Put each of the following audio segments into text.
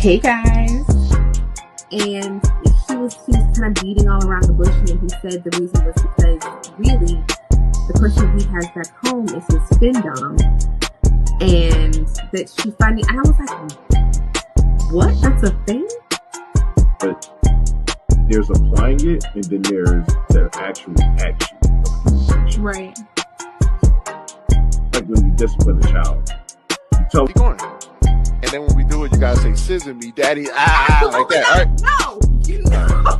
Hey guys. And he was kind of beating all around the bush, and he said the reason was because really the person he has back home is his fin dom, and that she finally, and I was like, what? That's a thing? But there's applying it, and then there's the actual action. Right. Like when you discipline a child. You tell Keep going. And then when we do it, you gotta say, scissor me, daddy, like that, all right? No, you know.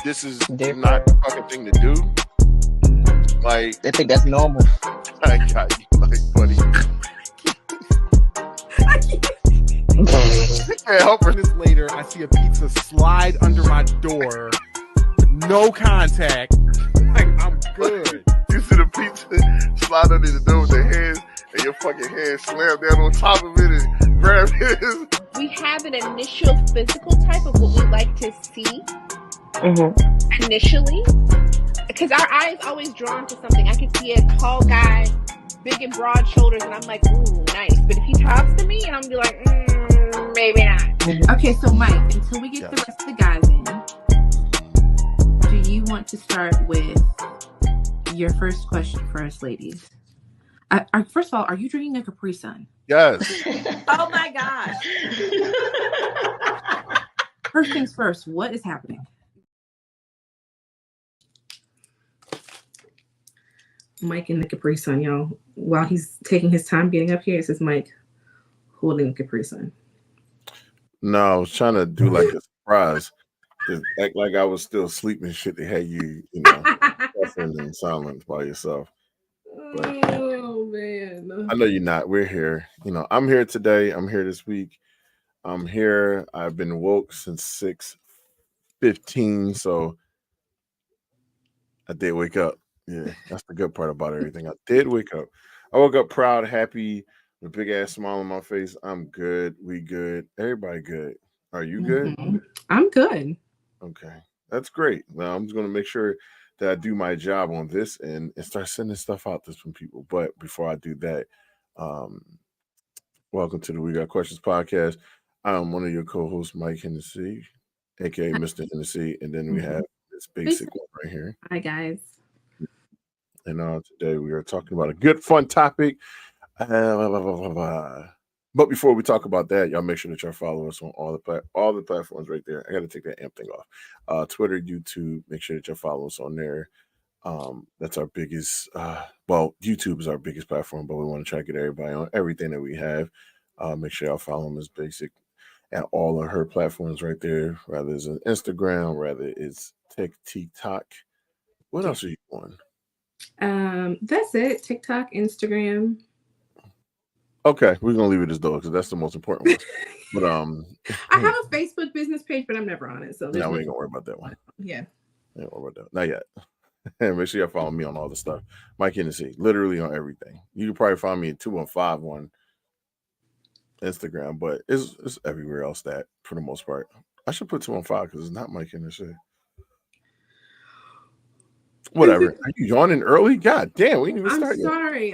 This is not the fucking thing to do. Like, They think that's normal. I got you, like, buddy. Hey, help her. Minutes later, I see a pizza slide under my door. No contact. Like, I'm good. You see the pizza slide under the door with the hands, and your fucking hands slam down on top of it and grab it. We have an initial physical type of what we like to see initially, because our eye is always drawn to something. I can see a tall guy, big and broad shoulders, and I'm like, ooh, nice. But if he talks to me, and I'm be like, maybe not. Okay, so Mike, until we get the rest of the guys in, do you want to start with your first question for us ladies? First of all, are you drinking a Capri Sun? Yes. Oh my gosh. First things first, what is happening? Mike and the Capri Sun, y'all. While he's taking his time getting up here, it says Mike holding the Capri Sun. No, I was trying to do like a surprise. Just act like I was still sleeping. Shit, they had you know, suffering in silence by yourself. But oh man, I know you're not. We're here. You know, I'm here today. I'm here this week. I'm here. I've been woke since 6:15, so I did wake up. Yeah, that's the good part about everything. I did wake up. I woke up proud, happy, with a big ass smile on my face. I'm good. We good. Everybody good. Are you good? I'm good. Okay, that's great. Now I'm just gonna make sure that I do my job on this and start sending stuff out to some people. But before I do that, welcome to the We Got Questions podcast. I'm one of your co-hosts, Mike Hennessy, aka Mr. Hennessy, and then we have this basic one right here. Hi guys. And today we are talking about a good, fun topic. But before we talk about that, y'all make sure that y'all follow us on all the platforms right there. I got to take that amp thing off. Twitter, YouTube. Make sure that y'all follow us on there. That's our biggest. YouTube is our biggest platform, but we want to try to get everybody on everything that we have. Make sure y'all follow Miss Basic at all of her platforms right there. Whether it's an Instagram, whether it's TikTok. What else are you on? That's it. TikTok, Instagram. Okay, we're gonna leave it as though because that's the most important one. But I have a Facebook business page, but I'm never on it. So no, we ain't gonna worry about that one. Yeah. We ain't worry about that. Not yet. And make sure you follow me on all the stuff. Mike Hennessy, literally on everything. You can probably find me at 215 on Instagram, but it's everywhere else that for the most part. I should put 215 because it's not Mike Hennessy. Whatever. Are you yawning early? God damn, we didn't even start yet.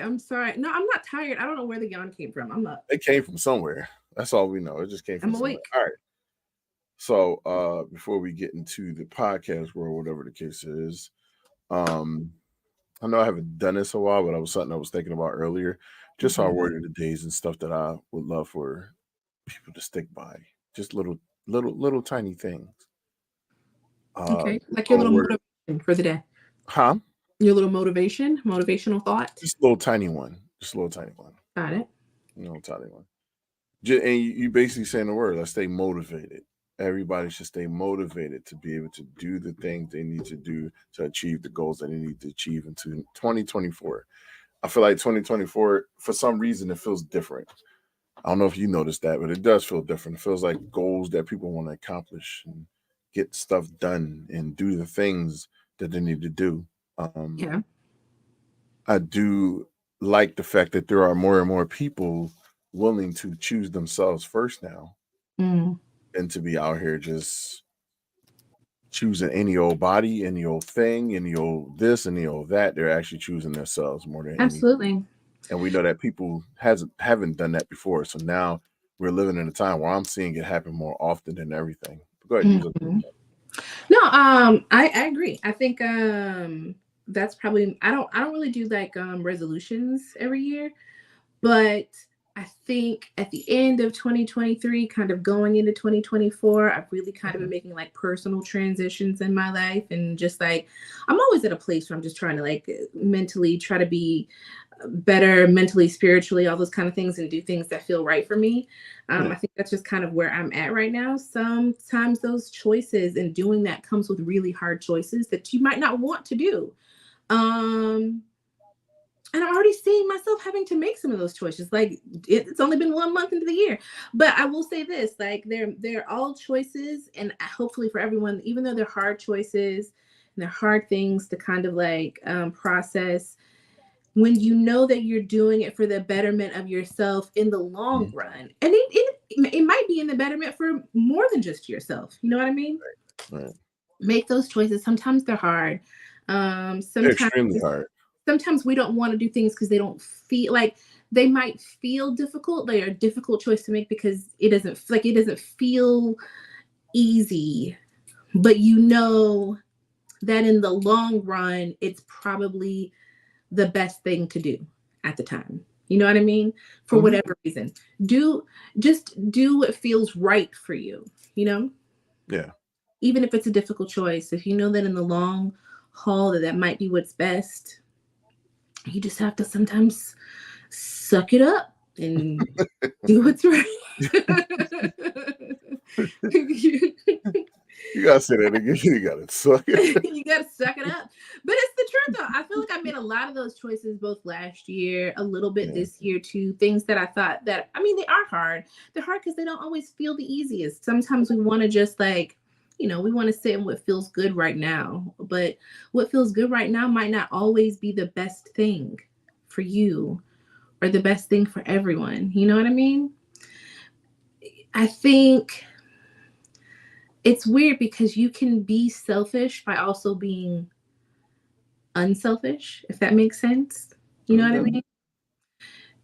I'm sorry. No, I'm not tired. I don't know where the yawn came from. I'm up. It came from somewhere. That's all we know. It just came from somewhere. Awake. All right. So before we get into the podcast world, whatever the case is, I know I haven't done this a while, but I was thinking about earlier. Just our word of the days and stuff that I would love for people to stick by. Just little tiny things. Okay. Like your little motivation for the day. Huh? Your little motivational thought. Just a little tiny one. Got it. Little tiny one. And you basically saying the word. Let's stay motivated. Everybody should stay motivated to be able to do the things they need to do to achieve the goals that they need to achieve into 2024. I feel like 2024, for some reason, it feels different. I don't know if you noticed that, but it does feel different. It feels like goals that people want to accomplish and get stuff done and do the things that they need to do. I do like the fact that there are more and more people willing to choose themselves first now and to be out here just choosing any old body, any old thing, any old this, any old that. They're actually choosing themselves more than absolutely. And we know that people haven't done that before. So now we're living in a time where I'm seeing it happen more often than everything. Go ahead. Mm-hmm. No, I agree. I think that's probably I don't really do like resolutions every year, but I think at the end of 2023, kind of going into 2024, I've really kind of been making like personal transitions in my life, and just like I'm always at a place where I'm just trying to like mentally try to be better mentally, spiritually, all those kind of things, and do things that feel right for me. I think that's just kind of where I'm at right now. Sometimes those choices and doing that comes with really hard choices that you might not want to do. And I'm already seeing myself having to make some of those choices. Like it's only been 1 month into the year, but I will say this: like they're all choices, and hopefully for everyone, even though they're hard choices and they're hard things to kind of like process, when you know that you're doing it for the betterment of yourself in the long run, and it might be in the betterment for more than just yourself. You know what I mean? Right. Make those choices. Sometimes they're hard. They're Sometimes extremely hard. Sometimes we don't want to do things because they don't feel like they might feel difficult. They are a difficult choice to make because it doesn't feel easy, but you know that in the long run, it's probably the best thing to do at the time. You know what I mean? For whatever reason, just do what feels right for you, you know? Yeah. Even if it's a difficult choice, if you know that in the long haul that might be what's best, you just have to sometimes suck it up and do what's right. You gotta say that again. You gotta suck it. You gotta suck it up. But it's the truth though. I feel like I made a lot of those choices both last year, a little bit this year too. Things that I thought that, I mean, they are hard. They're hard because they don't always feel the easiest. Sometimes we want to just like, you know, we want to sit in what feels good right now. But what feels good right now might not always be the best thing for you or the best thing for everyone. You know what I mean? I think it's weird because you can be selfish by also being unselfish, if that makes sense. You know what I mean?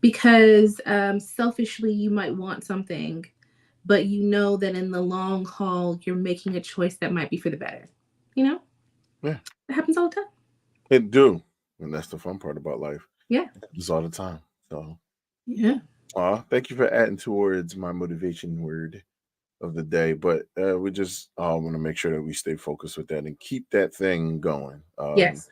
Because selfishly, you might want something, but you know that in the long haul, you're making a choice that might be for the better. You know? Yeah. It happens all the time. It do. And that's the fun part about life. Yeah. It happens all the time. So yeah. Thank you for adding towards my motivation word of the day. But we just want to make sure that we stay focused with that and keep that thing going. Yes.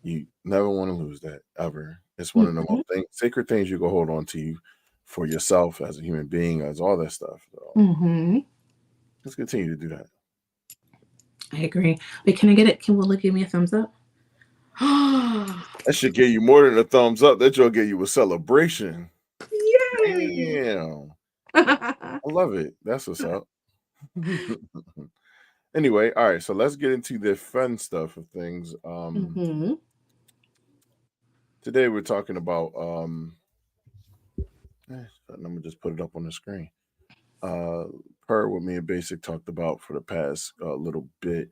You never want to lose that ever. It's one of the most sacred things you can hold on to for yourself as a human being, as all that stuff. So let's continue to do that. I agree. Wait, can I get it? Can Willa give me a thumbs up? That should give you more than a thumbs up. That should give you a celebration. Yay! Damn. I love it. That's what's up. Anyway, all right. So let's get into the fun stuff of things. Today we're talking about I'm gonna just put it up on the screen. Per what me and Basic talked about for the past little bit.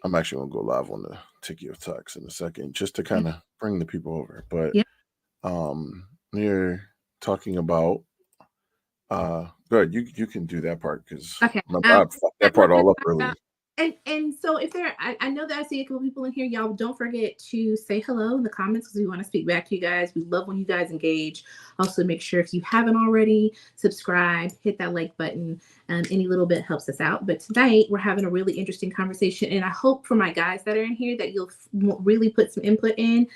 I'm actually gonna go live on the Tiki of Talks in a second, just to kind of bring the people over. But we're talking about good. You can do that part because I fucked that part all up earlier. And so if there, I know that I see a couple people in here. Y'all don't forget to say hello in the comments because we want to speak back to you guys. We love when you guys engage. Also, make sure if you haven't already, subscribe, hit that like button. Any little bit helps us out. But tonight we're having a really interesting conversation, and I hope for my guys that are in here that you'll really put some input in,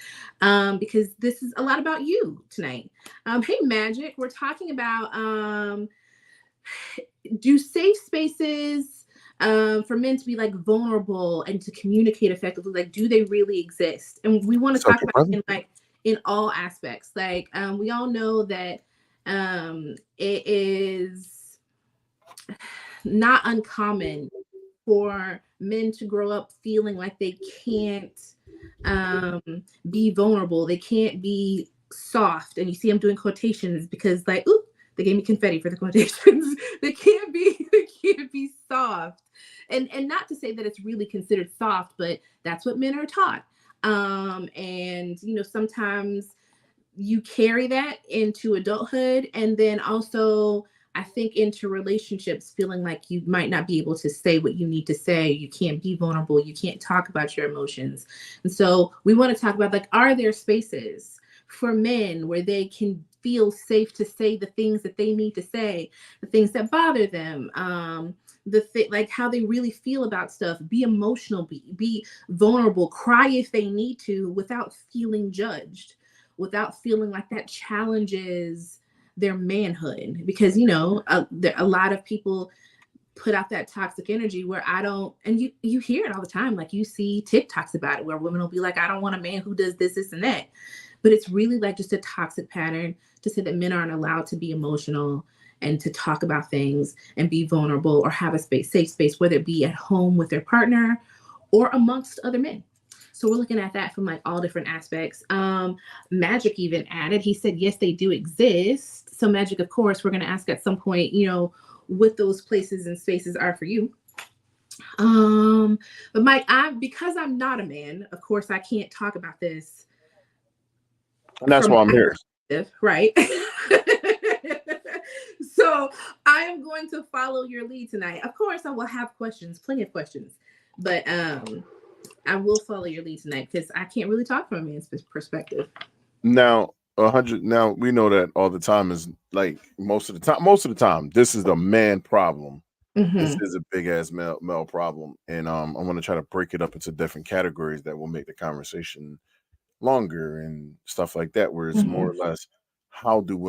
because this is a lot about you tonight. Hey, Magic, we're talking about do safe spaces for men to be like vulnerable and to communicate effectively, like do they really exist? And we want to talk about it in all aspects. Like we all know that it is not uncommon for men to grow up feeling like they can't be vulnerable, they can't be soft. And you see them doing quotations because like, ooh, they gave me confetti for the quotations. They can't be soft. And not to say that it's really considered soft, but that's what men are taught. And you know, sometimes you carry that into adulthood, and then also I think into relationships, feeling like you might not be able to say what you need to say, you can't be vulnerable, you can't talk about your emotions. And so we want to talk about, like, are there spaces for men where they can feel safe to say the things that they need to say, the things that bother them, like how they really feel about stuff, be emotional, be vulnerable, cry if they need to, without feeling judged, without feeling like that challenges their manhood. Because a lot of people put out that toxic energy where I don't, and you hear it all the time. Like, you see TikToks about it where women will be like, I don't want a man who does this and that. But it's really like just a toxic pattern to say that men aren't allowed to be emotional and to talk about things and be vulnerable or have a safe space, whether it be at home with their partner or amongst other men. So we're looking at that from like all different aspects. Magic even added, he said, yes, they do exist. So Magic, of course, we're going to ask at some point, what those places and spaces are for you. But Mike, because I'm not a man, of course, I can't talk about this. And that's why I'm here. Right. So I am going to follow your lead tonight. Of course, I will have questions, plenty of questions, but I will follow your lead tonight because I can't really talk from a man's perspective. Now, 100. Now we know that all the time is like most of the time, this is the man problem. Mm-hmm. This is a big ass male problem, and I want to try to break it up into different categories that will make the conversation longer and stuff like that. Where it's mm-hmm. more or less, how do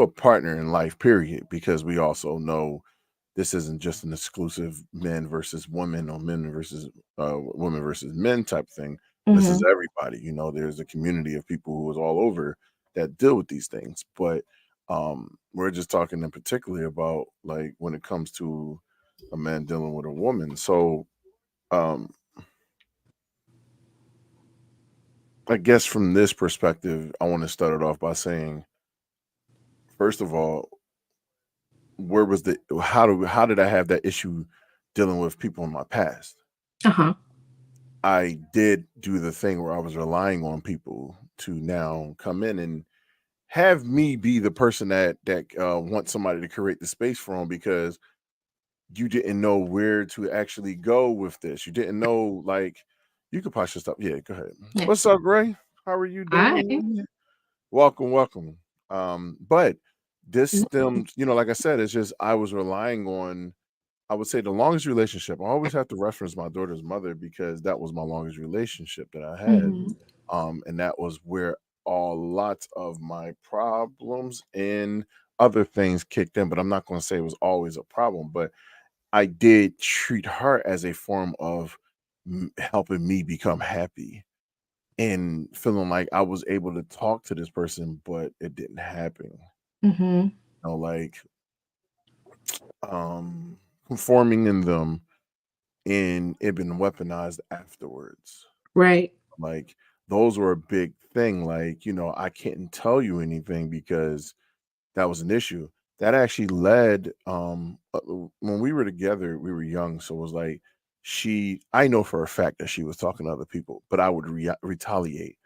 a partner in life, period? Because we also know this isn't just an exclusive men versus women or men versus women versus men type thing. Mm-hmm. This is everybody. There's a community of people who is all over that deal with these things. But we're just talking in particular about like when it comes to a man dealing with a woman. So I guess from this perspective, I want to start it off by saying, first of all, how did I have that issue dealing with people in my past? Uh-huh. I did do the thing where I was relying on people to now come in and have me be the person that wants somebody to create the space for them, because you didn't know where to actually go with this. You didn't know, like, you could pause your stuff. Yeah, go ahead. Yeah. What's up, Gray? How are you doing? Hi. Welcome. But this stems, like I said, it's just I was relying on, I would say, the longest relationship. I always have to reference my daughter's mother because that was my longest relationship that I had. Mm-hmm. And that was where lots of my problems and other things kicked in. But I'm not going to say it was always a problem, but I did treat her as a form of helping me become happy and feeling like I was able to talk to this person, but it didn't happen. Mm-hmm. Conforming in them, and it been weaponized afterwards. Right. Like, those were a big thing. Like, I can't tell you anything because that was an issue. That actually led, when we were together, we were young. So it was like, I know for a fact that she was talking to other people, but I would retaliate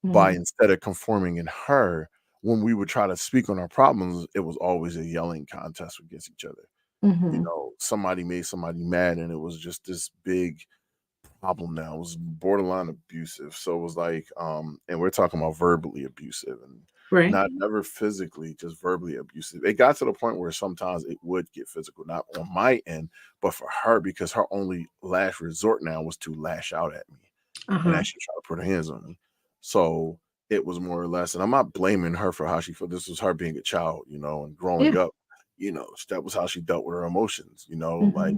by, instead of conforming in her, when we would try to speak on our problems, it was always a yelling contest against each other. Mm-hmm. Somebody made somebody mad, and it was just this big problem now. It was borderline abusive. So it was like, and we're talking about verbally abusive, and right. Not never physically, just verbally abusive. It got to the point where sometimes it would get physical, not on my end, but for her, because her only last resort now was to lash out at me and actually try to put her hands on me. So it was more or less, and I'm not blaming her for how she felt. This was her being a child, and growing up, that was how she dealt with her emotions, like,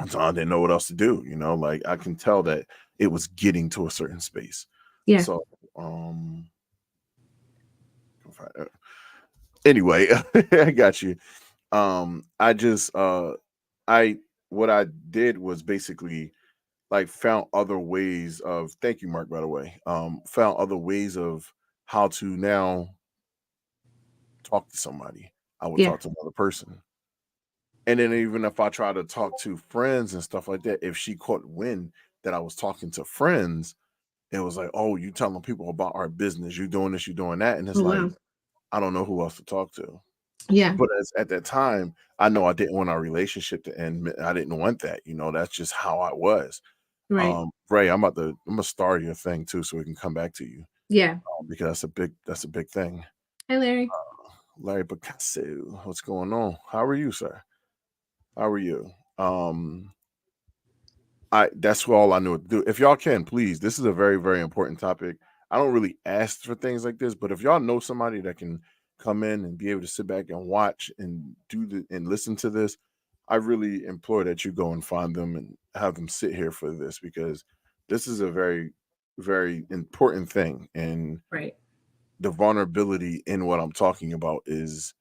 I didn't know what else to do, like, I can tell that it was getting to a certain space. Yeah. So, anyway, I got you. I just, what I did was basically like found other ways of, thank you, Mark, by the way, found other ways of how to now talk to somebody. I would talk to another person. And then even if I try to talk to friends and stuff like that, if she caught wind that I was talking to friends, it was like, oh, you telling people about our business, you doing this, you doing that, and it's Oh, like, wow. I don't know who else to talk to. Yeah. But at that time, I know I didn't want our relationship to end. I didn't want that. That's just how I was. Right. Ray, I'm gonna start your thing too, so we can come back to you Yeah. because that's a big thing. Hey, Larry. Larry Picasso, what's going on? How are you, sir? How are you? That's all I knew to do. If y'all can, please, this is a very, very important topic. I don't really ask for things like this, but if y'all know somebody that can come in and be able to sit back and watch and and listen to this, I really implore that you go and find them and have them sit here for this because this is a very, very important thing. And Right. the vulnerability in what I'm talking about is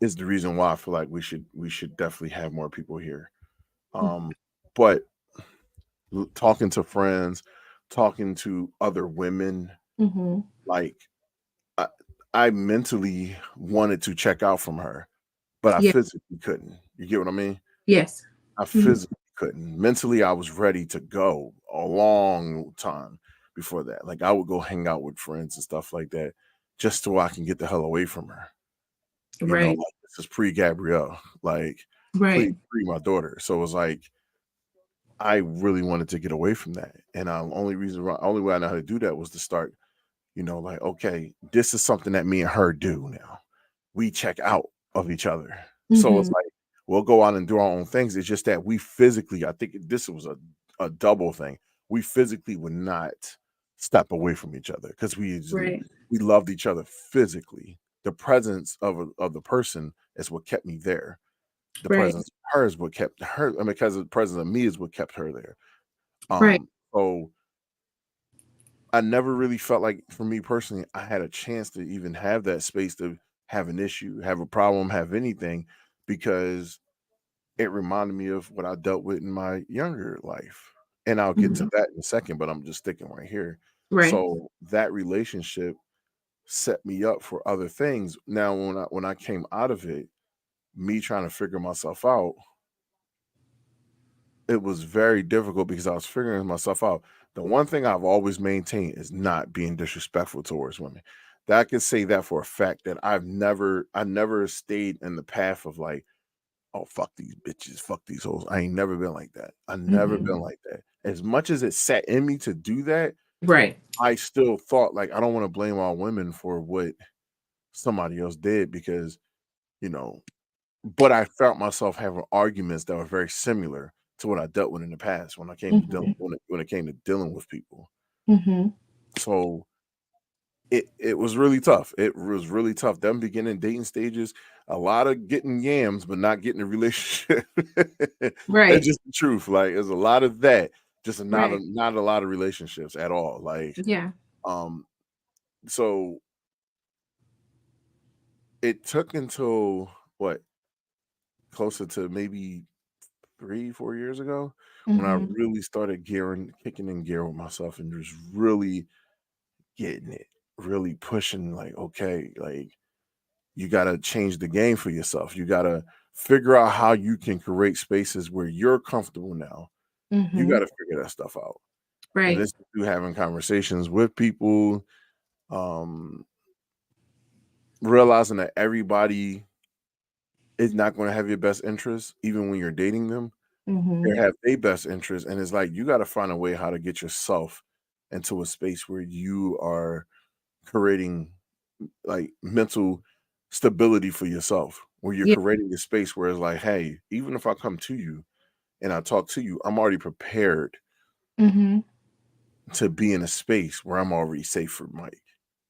the reason why I feel like we should definitely have more people here. But talking to friends, talking to other women, Mm-hmm. like I, I mentally wanted to check out from her, but I Yeah. physically couldn't. You get what I mean? Yes. I Mhm. physically couldn't. Mentally, I was ready to go a long time before that. Like I would go hang out with friends and stuff like that, just so I can get the hell away from her. Right. Like this is pre Gabrielle, like Right. pre my daughter. So it was like I really wanted to get away from that, and only way I know how to do that was to start, like okay, this is something that me and her do now. We check out of each other, so it's Mm-hmm. like we'll go out and do our own things. It's just that we physically, I think this was a double thing. We physically would not step away from each other because Right. we loved each other physically. The presence of the person is what kept me there. The Right. presence of her is what kept her. I mean, because the presence of me is what kept her there. Right. So I never really felt like, for me personally, I had a chance to even have that space to have an issue, have a problem, have anything, because it reminded me of what I dealt with in my younger life. And I'll get to Mm-hmm. that in a second, but I'm just sticking right here. Right. So that relationship set me up for other things. Now, when I came out of it, me trying to figure myself out, it was very difficult because I was figuring myself out. The one thing I've always maintained is not being disrespectful towards women. That I can say that for a fact that I never stayed in the path of like, oh fuck these bitches, fuck these hoes. I ain't never been like that. I never Mm-hmm. been like that. As much as it sat in me to do that, Right. I still thought like I don't want to blame all women for what somebody else did because, you know, but I felt myself having arguments that were very similar to what I dealt with in the past when I came to Mm-hmm. when it came to dealing with people. Mm-hmm. So it was really tough. It was really tough. Them beginning dating stages, a lot of getting yams, but not getting a relationship. It's Right. just the truth. Like there's a lot of that, just Right. not a lot of relationships at all. Like Yeah. um, so it took until what closer to maybe 3, 4 years ago when I Mm-hmm. really started kicking in gear with myself and just really getting it, really pushing like, okay, like you got to change the game for yourself. You got to figure out how you can create spaces where you're comfortable now. You Mm-hmm. got to figure that stuff out. And Right. this is through having conversations with people, um, realizing that everybody is not going to have your best interest, even when you're dating them. They Mm-hmm. have their best interest, and it's like you got to find a way how to get yourself into a space where you are creating like mental stability for yourself, where you're Yeah. creating a space where it's like, hey, even if I come to you and I talk to you, I'm already prepared Mm-hmm. to be in a space where I'm already safe for Mike.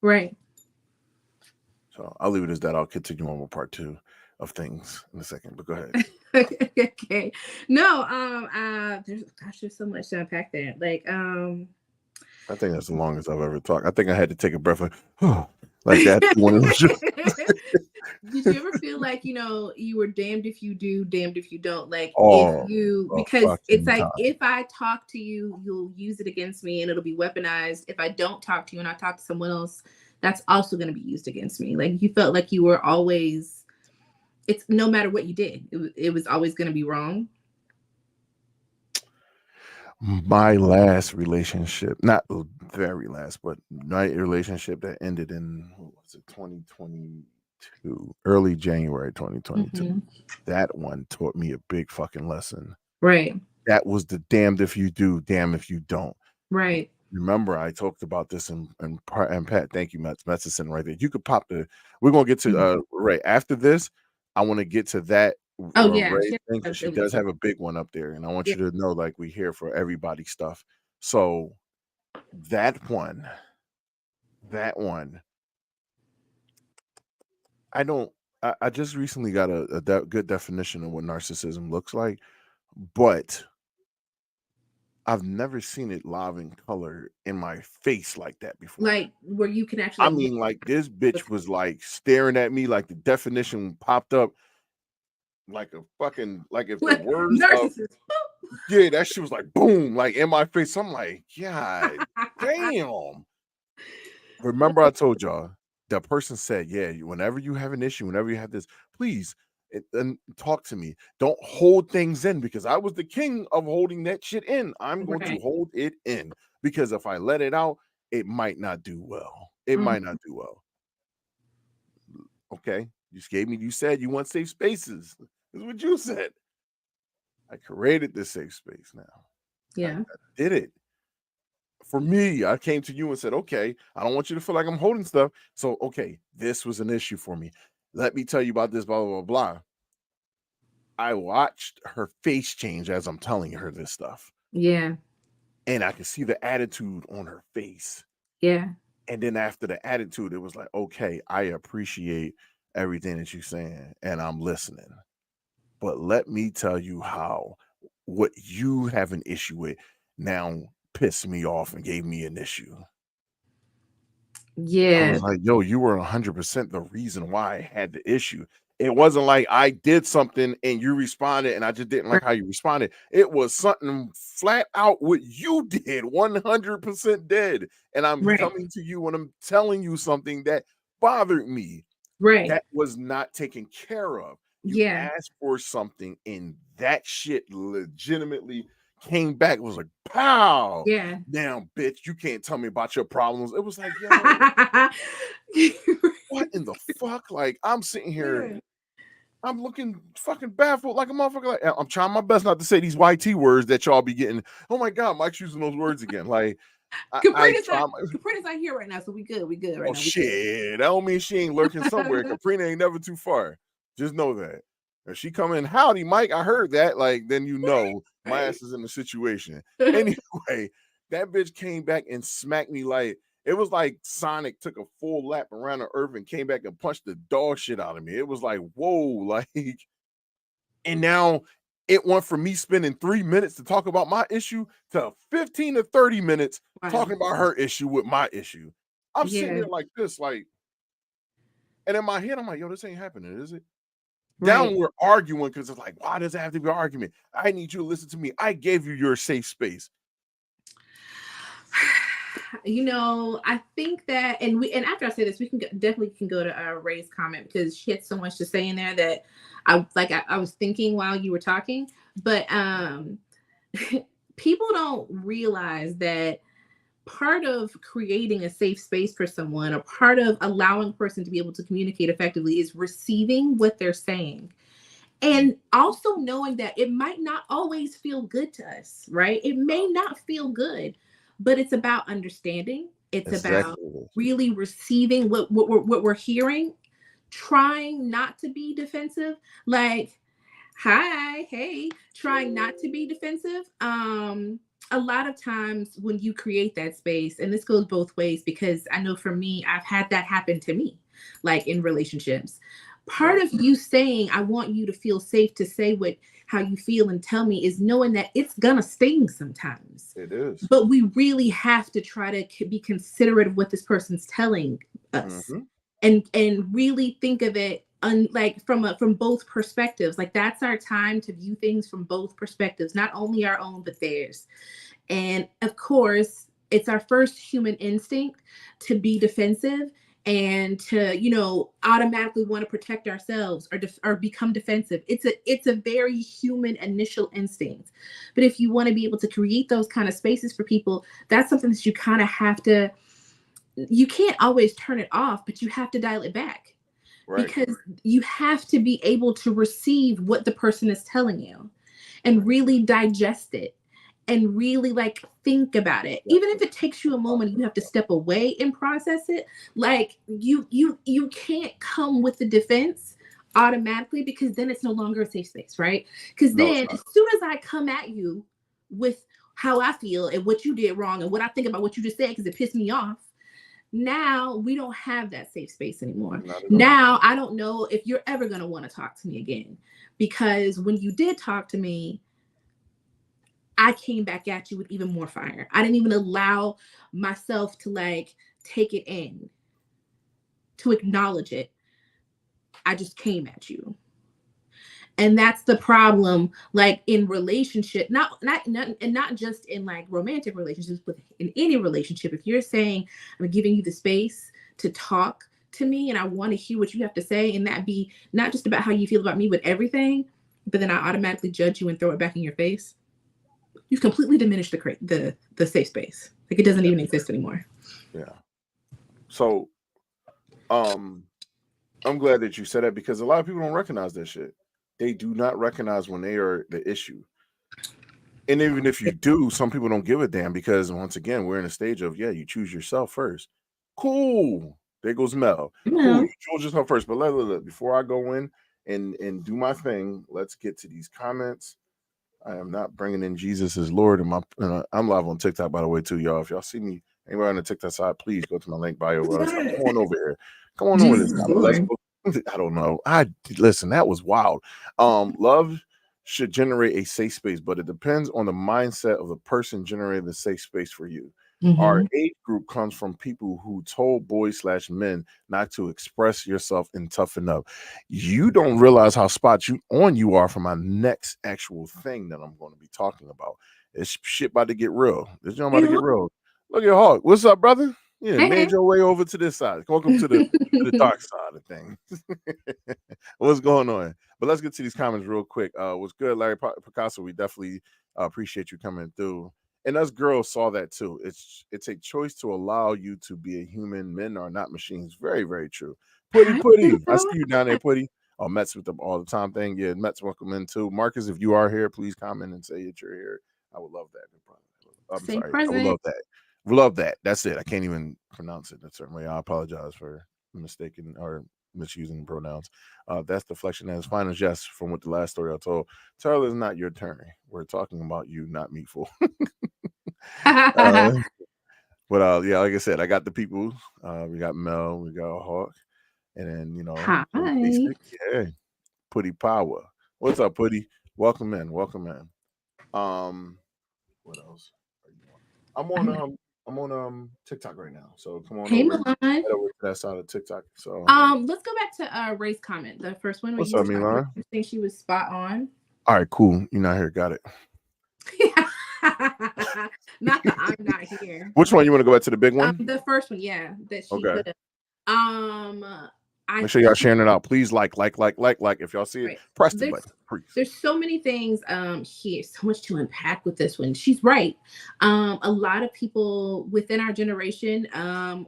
Right. So I'll leave it as that. I'll continue on with part two of things in a second, but go ahead. Okay. No, there's so much to unpack there. Like, I think that's the longest I've ever talked. I think I had to take a breath like that. did you ever feel like, you were damned if you do, damned if you don't? Like, if Oh, you, a because it's fucking like, time. if I talk to you, you'll use it against me and it'll be weaponized. If I don't talk to you and I talk to someone else, that's also going to be used against me. Like, you felt like you were always, it's no matter what you did, it was always going to be wrong. My last relationship, not very last, but my relationship that ended in, what was it, 2022, early January 2022. Mhm. That one taught me a big fucking lesson. Right. That was the damned if you do, damn if you don't. Right. Remember, I talked about this and Pat, thank you, Mets is sitting right there. You could pop the. We're gonna get to Ray after this. I want to get to that Oh yeah. Ray thing because she does have a big one up there, and I want you to know, like, we here for everybody stuff. So that one, I don't. I just recently got a good definition of what narcissism looks like, but I've never seen it live in color in my face like that before. Like where you can actually. I mean, like this bitch was like staring at me, like the definition popped up, like a fucking, like if the words of, yeah, that shit was like boom, like in my face. I'm like, yeah, damn. Remember, I told y'all that person said, yeah, whenever you have an issue, whenever you have this, please and talk to me. Don't hold things in, because I was the king of holding that shit in. I'm going to hold it in, because if I let it out, it might not do well. It might not do well. Okay, you said you want safe spaces. That's what you said. I created this safe space now. Yeah. I did it. For me, I came to you and said, okay, I don't want you to feel like I'm holding stuff. So, okay, this was an issue for me. Let me tell you about this, blah, blah, blah, blah. I watched her face change as I'm telling her this stuff. Yeah. And I could see the attitude on her face. Yeah. And then after the attitude, it was like, okay, I appreciate everything that you're saying and I'm listening. But let me tell you how what you have an issue with now pissed me off and gave me an issue. Yeah. I was like, yo, you were 100% the reason why I had the issue. It wasn't like I did something and you responded and I just didn't like how you responded. It was something flat out what you did, 100% dead. And I'm coming to you and I'm telling you something that bothered me. That was not taken care of. You asked for something and that shit legitimately came back. It was like, pow. Yeah. Now, bitch, you can't tell me about your problems. It was like, yo, what in the fuck? Like, I'm sitting here, I'm looking fucking baffled like a motherfucker. Like, I'm trying my best not to say these YT words that y'all be getting. Oh my God, Mike's using those words again. Like, Caprina's not here right now, so we good. Right now. Shit. That don't mean she ain't lurking somewhere. Caprina ain't never too far. Just know that. If she come in, howdy, Mike, I heard that. Like, then you know my ass is in the situation. Anyway, that bitch came back and smacked me like it was like Sonic took a full lap around the earth and came back and punched the dog shit out of me. It was like, whoa, like, and now it went from me spending 3 minutes to talk about my issue to 15 to 30 minutes talking about her issue with my issue. I'm sitting there like this, like, and in my head, I'm like, yo, this ain't happening, is it? Down we're arguing because it's like, why does it have to be an argument? I need you to listen to me. I gave you your safe space. You know, I think that, and after I say this, we can definitely go to Ray's comment because she had so much to say in there that I was thinking while you were talking. But people don't realize that part of creating a safe space for someone, or part of allowing a person to be able to communicate effectively, is receiving what they're saying. And also knowing that it might not always feel good to us, right? It may not feel good, but it's about understanding. It's about really receiving what we're hearing, trying not to be defensive, like, hi, hey, trying not to be defensive. A lot of times when you create that space, and this goes both ways, because I know for me, I've had that happen to me, like in relationships. Part of you saying, I want you to feel safe to say how you feel and tell me, is knowing that it's gonna sting sometimes. It is. But we really have to try to be considerate of what this person's telling us, and really think of it like from both perspectives. Like, that's our time to view things from both perspectives, not only our own but theirs. And of course, it's our first human instinct to be defensive and to, you know, automatically want to protect ourselves or become defensive. It's a very human initial instinct. But if you want to be able to create those kind of spaces for people, that's something that you kind of have to, you can't always turn it off, but you have to dial it back. Right. Because you have to be able to receive what the person is telling you and really digest it and really like think about it. Even if it takes you a moment, you have to step away and process it. Like you can't come with the defense automatically, because then it's no longer a safe space, right? Because then as soon as I come at you with how I feel and what you did wrong and what I think about what you just said because it pissed me off, now we don't have that safe space anymore. Now I don't know if you're ever going to want to talk to me again, because when you did talk to me, I came back at you with even more fire. I didn't even allow myself to like take it in, to acknowledge it. I just came at you. And that's the problem, like in relationship, not just in like romantic relationships, but in any relationship. If you're saying, I'm giving you the space to talk to me and I want to hear what you have to say, and that be not just about how you feel about me, but everything, but then I automatically judge you and throw it back in your face, you've completely diminished the safe space. Like it doesn't even exist anymore. Yeah. So, I'm glad that you said that, because a lot of people don't recognize that shit. They do not recognize when they are the issue. And even if you do, some people don't give a damn, because once again, we're in a stage of, you choose yourself first. Cool. There goes Mel. Yeah. Cool. You chose yourself first. But look, before I go in and do my thing, let's get to these comments. I am not bringing in Jesus as Lord. I'm live on TikTok, by the way, too, y'all. If y'all see me anywhere on the TikTok side, please go to my link bio. Come on over here. Come on over this time. Let's go. I don't know. Listen, that was wild. Love should generate a safe space, but it depends on the mindset of the person generating the safe space for you. Mm-hmm. Our age group comes from people who told boys/men not to express yourself and toughen up. You don't realize how spot you are for my next actual thing that I'm going to be talking about. It's shit about to get real. It's about to get real. Look at Hawk. What's up, brother? Yeah, made your way over to this side. Welcome to the dark side of things. What's going on? But let's get to these comments real quick. What's good, Larry Picasso? We definitely appreciate you coming through. And us girls saw that too. It's a choice to allow you to be a human. Men are not machines. Very, very true. Putty. I see you down there, Putty. Oh, Mets with them all the time thing. Yeah, Mets welcome in too. Marcus, if you are here, please comment and say that you're here. I would love that. I'm sorry. Present. I would love that. Love that. That's it. I can't even pronounce it a certain way. I apologize for mistaking or misusing pronouns. That's deflection at its finest. Yes, from what the last story I told. Taylor, is not your turn. We're talking about you, not me, fool. But like I said, I got the people. We got Mel, we got Hawk, and then Hi. Putty Power. What's up, Putty? Welcome in. What else? I'm on TikTok right now, so come on over to that side of TikTok. So let's go back to Ray's comment, the first one. What's up, Milan? I think she was spot on. All right, cool. You're not here. Got it. Not that I'm not here. Which one you want to go back to? The big one? The first one, yeah. That she okay. Make sure y'all sharing it out. Please like. If y'all see it, press the button. Please. There's so many things here. So much to unpack with this one. She's right. A lot of people within our generation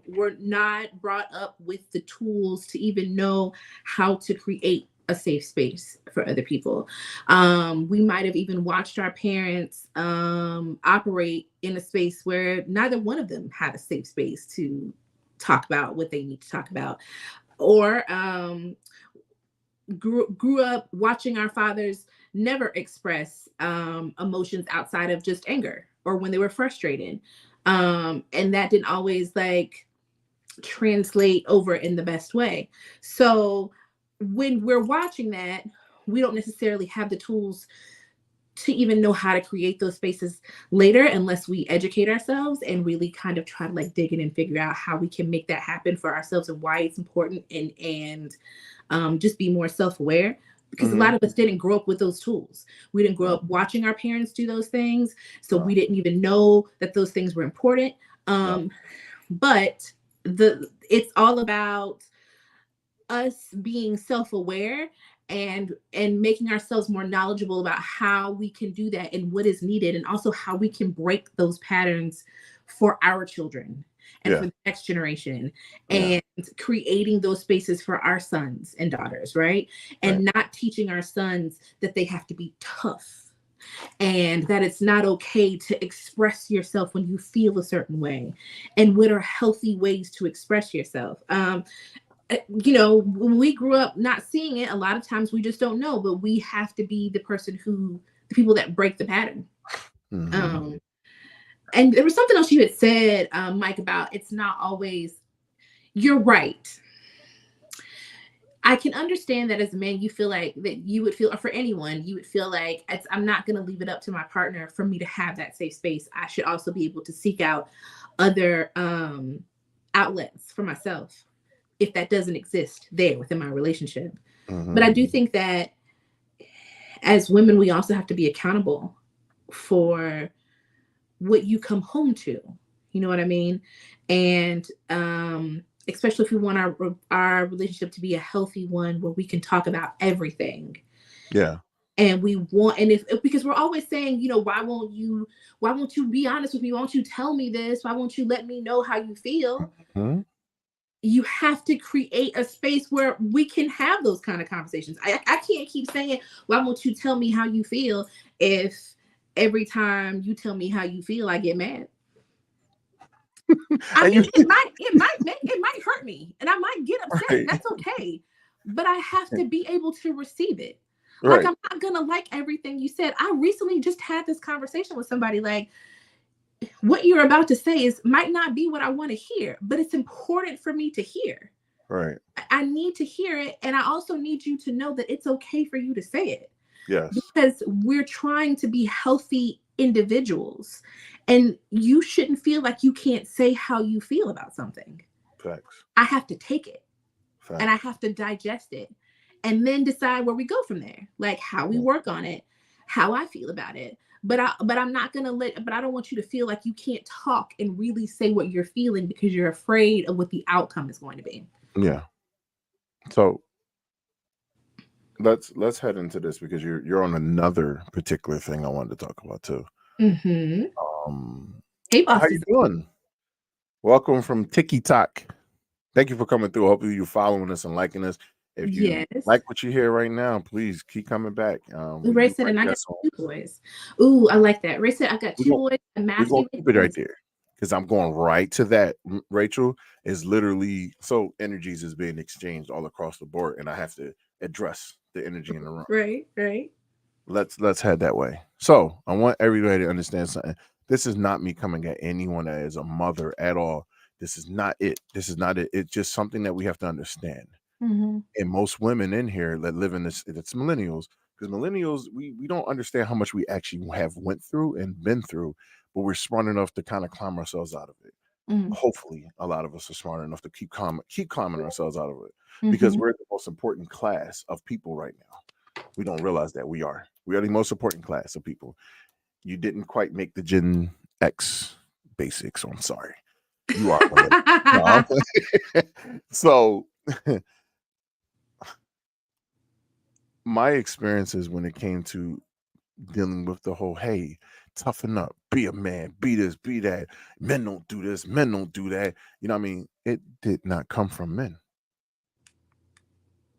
were not brought up with the tools to even know how to create a safe space for other people. We might have even watched our parents operate in a space where neither one of them had a safe space to talk about what they need to talk about, or grew up watching our fathers never express emotions outside of just anger or when they were frustrated, and that didn't always like translate over in the best way. So when we're watching that, we don't necessarily have the tools to even know how to create those spaces later unless we educate ourselves and really kind of try to like dig in and figure out how we can make that happen for ourselves and why it's important, and just be more self-aware, because a lot of us didn't grow up with those tools. We didn't grow up watching our parents do those things, so we didn't even know that those things were important. But it's all about us being self-aware and making ourselves more knowledgeable about how we can do that and what is needed, and also how we can break those patterns for our children and for Yeah. the next generation, Yeah. and creating those spaces for our sons and daughters, right? And not teaching our sons that they have to be tough, and that it's not okay to express yourself when you feel a certain way, and what are healthy ways to express yourself. When we grew up not seeing it, a lot of times we just don't know, but we have to be the people that break the pattern. Mhm. And there was something else you had said, Mike, about it's not always, you're right. I can understand that as a man, you feel like that you would feel, or for anyone, you would feel like I'm not going to leave it up to my partner for me to have that safe space. I should also be able to seek out other outlets for myself if that doesn't exist there within my relationship. But I do think that as women, we also have to be accountable for what you come home to. You know what I mean? And especially if we want our relationship to be a healthy one where we can talk about everything. Yeah. And we want, and if because we're always saying, why won't you be honest with me? Why won't you tell me this? Why won't you let me know how you feel? Mm-hmm. You have to create a space where we can have those kind of conversations. I can't keep saying, why won't you tell me how you feel, if every time you tell me how you feel, I get mad. I mean, it might hurt me and I might get upset. Right. That's okay. But I have to be able to receive it. Right. Like, I'm not going to like everything you said. I recently just had this conversation with somebody, like, what you're about to say might not be what I want to hear, but it's important for me to hear. Right. I need to hear it. And I also need you to know that it's okay for you to say it. Yes. Because we're trying to be healthy individuals, and you shouldn't feel like you can't say how you feel about something. Facts. I have to take it. Facts. And I have to digest it and then decide where we go from there, like how we work on it, how I feel about it. But I'm not going to but I don't want you to feel like you can't talk and really say what you're feeling because you're afraid of what the outcome is going to be. Yeah. So let's head into this, because you're on another particular thing I wanted to talk about too. Mm-hmm. Hey, boss, how you doing? Welcome from TikTok. Thank you for coming through. Hopefully you're following us and liking us. If you like what you hear right now, please keep coming back. Ray said, and I got 2 boys. Ooh, I like that. Ray said, I got 2 boys. We're going to keep it right there, because I'm going right to that. Rachel, is literally, so energies is being exchanged all across the board, and I have to address the energy in the room. Right. Let's head that way. So I want everybody to understand something. This is not me coming at anyone that is a mother at all. This is not it. It's just something that we have to understand. Mm-hmm. And most women in here that live in this, it's millennials, because millennials, we don't understand how much we actually have went through and been through, but we're smart enough to kind of climb ourselves out of it. Mm-hmm. Hopefully a lot of us are smart enough to keep climbing ourselves out of it, because we're the most important class of people right now. We don't realize that we are the most important class of people. You didn't quite make the Gen X basics, so I'm sorry. You are one of So my experiences when it came to dealing with the whole, hey, toughen up, be a man, be this, be that, men don't do this, men don't do that, you know what I mean? It did not come from men.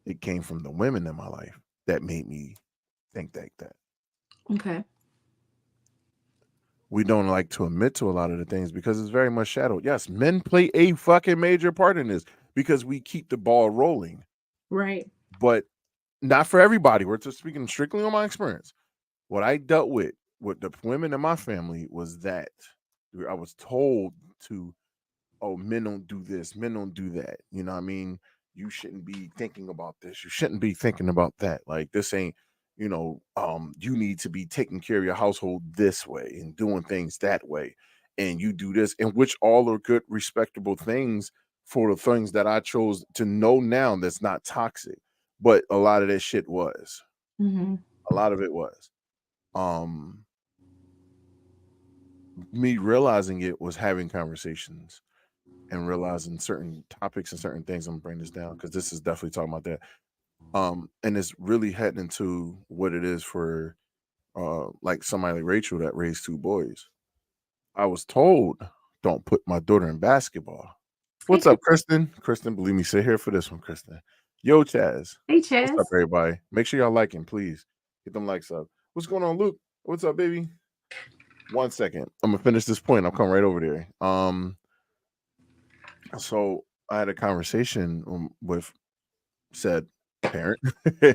It came from the women in my life that made me think like that. Okay. We don't like to admit to a lot of the things because it's very much shadowed. Yes, men play a fucking major part in this because we keep the ball rolling. Right. But not for everybody. We're just speaking strictly on my experience. What I dealt with the women in my family was that I was told to, oh, men don't do this, men don't do that. You know what I mean? You shouldn't be thinking about this. You shouldn't be thinking about that. Like, this ain't, you need to be taking care of your household this way and doing things that way. And you do this, and which all are good, respectable things for the things that I chose to know now that's not toxic. But a lot of that shit was. Mm-hmm. A lot of it was. Me realizing it was having conversations and realizing certain topics and certain things. I'm gonna bring this down because this is definitely talking about that. And it's really heading into what it is for like somebody like Rachel that raised 2 boys. I was told don't put my daughter in basketball. What's up, Kristen? Kristen, believe me, sit here for this one, Kristen. Yo, Chaz. Hey, What's Chaz. up, everybody? Make sure y'all liking, please. Get them likes up. What's going on, Luke? What's up, baby? 1 second. I'm gonna finish this point. I'll come right over there. So I had a conversation with said parent.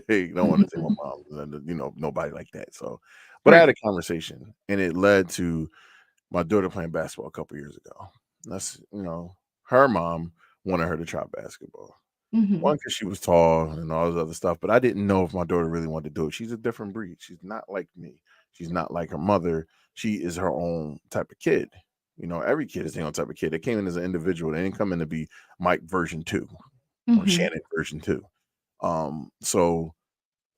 Hey, don't want to say my mom, nobody like that. So, but I had a conversation, and it led to my daughter playing basketball a couple years ago. That's her mom wanted her to try basketball. One, because she was tall and all this other stuff, but I didn't know if my daughter really wanted to do it. She's a different breed. She's not like me. She's not like her mother. She is her own type of kid. Every kid is their own type of kid. They came in as an individual. They didn't come in to be Mike version 2 or Shannon version 2. So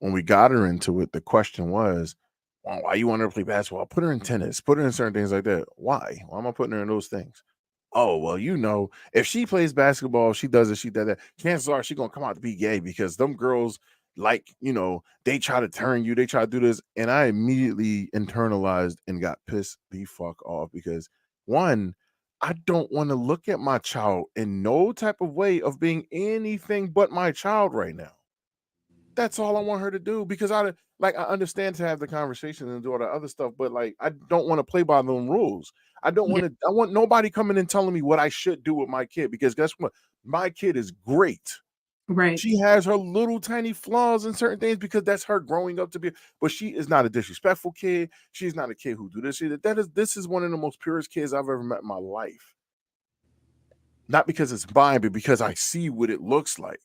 when we got her into it, the question was, well, why you want her to play basketball? Put her in tennis, put her in certain things like that. Why am I putting her in those things? Oh, well, if she plays basketball, she does it, she does that. Chances are she's gonna come out to be gay because them girls they try to turn you, they try to do this. And I immediately internalized and got pissed the fuck off because one, I don't want to look at my child in no type of way of being anything but my child right now. That's all I want her to do because I understand to have the conversation and do all the other stuff, but I don't want to play by them rules. I want nobody coming and telling me what I should do with my kid because guess what? My kid is great. Right. She has her little tiny flaws in certain things because that's her growing up to be, but she is not a disrespectful kid. She's not a kid who do this. This is one of the most purest kids I've ever met in my life. Not because it's mine, but because I see what it looks like.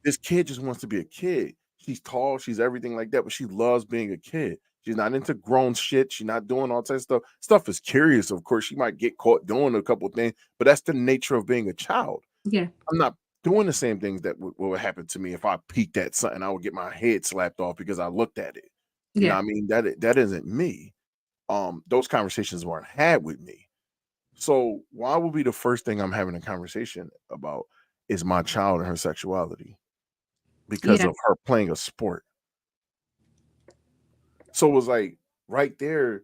This kid just wants to be a kid. She's tall, she's everything like that, but she loves being a kid. She's not into grown shit. She's not doing all types of stuff. Stuff is curious, of course. She might get caught doing a couple of things, but that's the nature of being a child. Yeah. I'm not doing the same things that would happen to me if I peeked at something. I would get my head slapped off because I looked at it. You know what I mean? That isn't me. Those conversations weren't had with me. So why would be the first thing I'm having a conversation about is my child and her sexuality because of her playing a sport? So it was right there.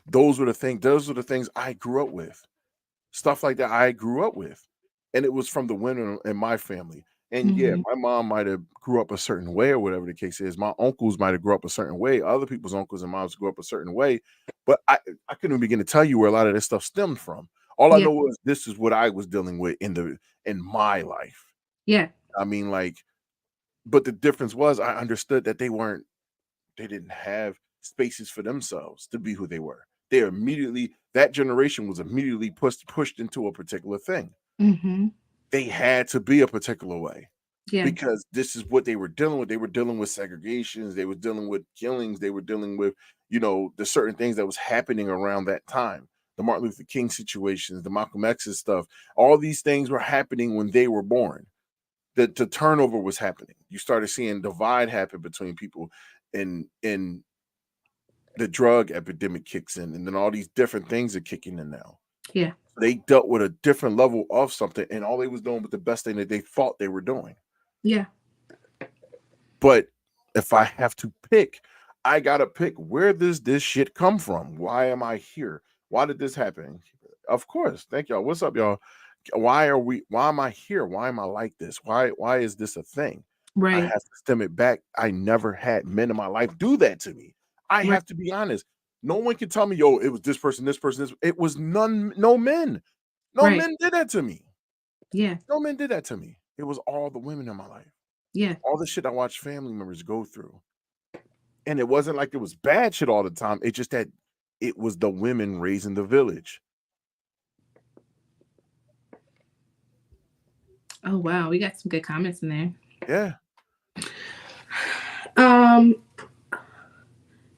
Those were the things I grew up with. Stuff like that I grew up with. And it was from the women in my family. And my mom might have grew up a certain way or whatever the case is. My uncles might have grew up a certain way. Other people's uncles and moms grew up a certain way. But I couldn't begin to tell you where a lot of this stuff stemmed from. All I know was this is what I was dealing with in my life. Yeah. I mean, but the difference was I understood that they didn't have spaces for themselves to be who they were. That generation was immediately pushed into a particular thing. They had to be a particular way because this is what they were dealing with. They were dealing with segregations. They were dealing with killings. They were dealing with, the certain things that was happening around that time. The Martin Luther King situations, the Malcolm X's stuff, all these things were happening when they were born. The turnover was happening. You started seeing divide happen between people and the drug epidemic kicks in, and then all these different things are kicking in now. Yeah. They dealt with a different level of something, and all they was doing was the best thing that they thought they were doing. Yeah. But if I have to pick, I gotta pick where does this shit come from? Why am I here? Why did this happen? Of course. Thank y'all. What's up, y'all? Why am I here? Why am I like this? Why is this a thing? Right. I have to stem it back. I never had men in my life do that to me. I have to be honest. No one can tell me, yo, it was this person, this. It was no men. No men did that to me. Yeah. No men did that to me. It was all the women in my life. Yeah. All the shit I watched family members go through. And it wasn't like it was bad shit all the time. It's just that it was the women raising the village. Oh, wow. We got some good comments in there. Yeah.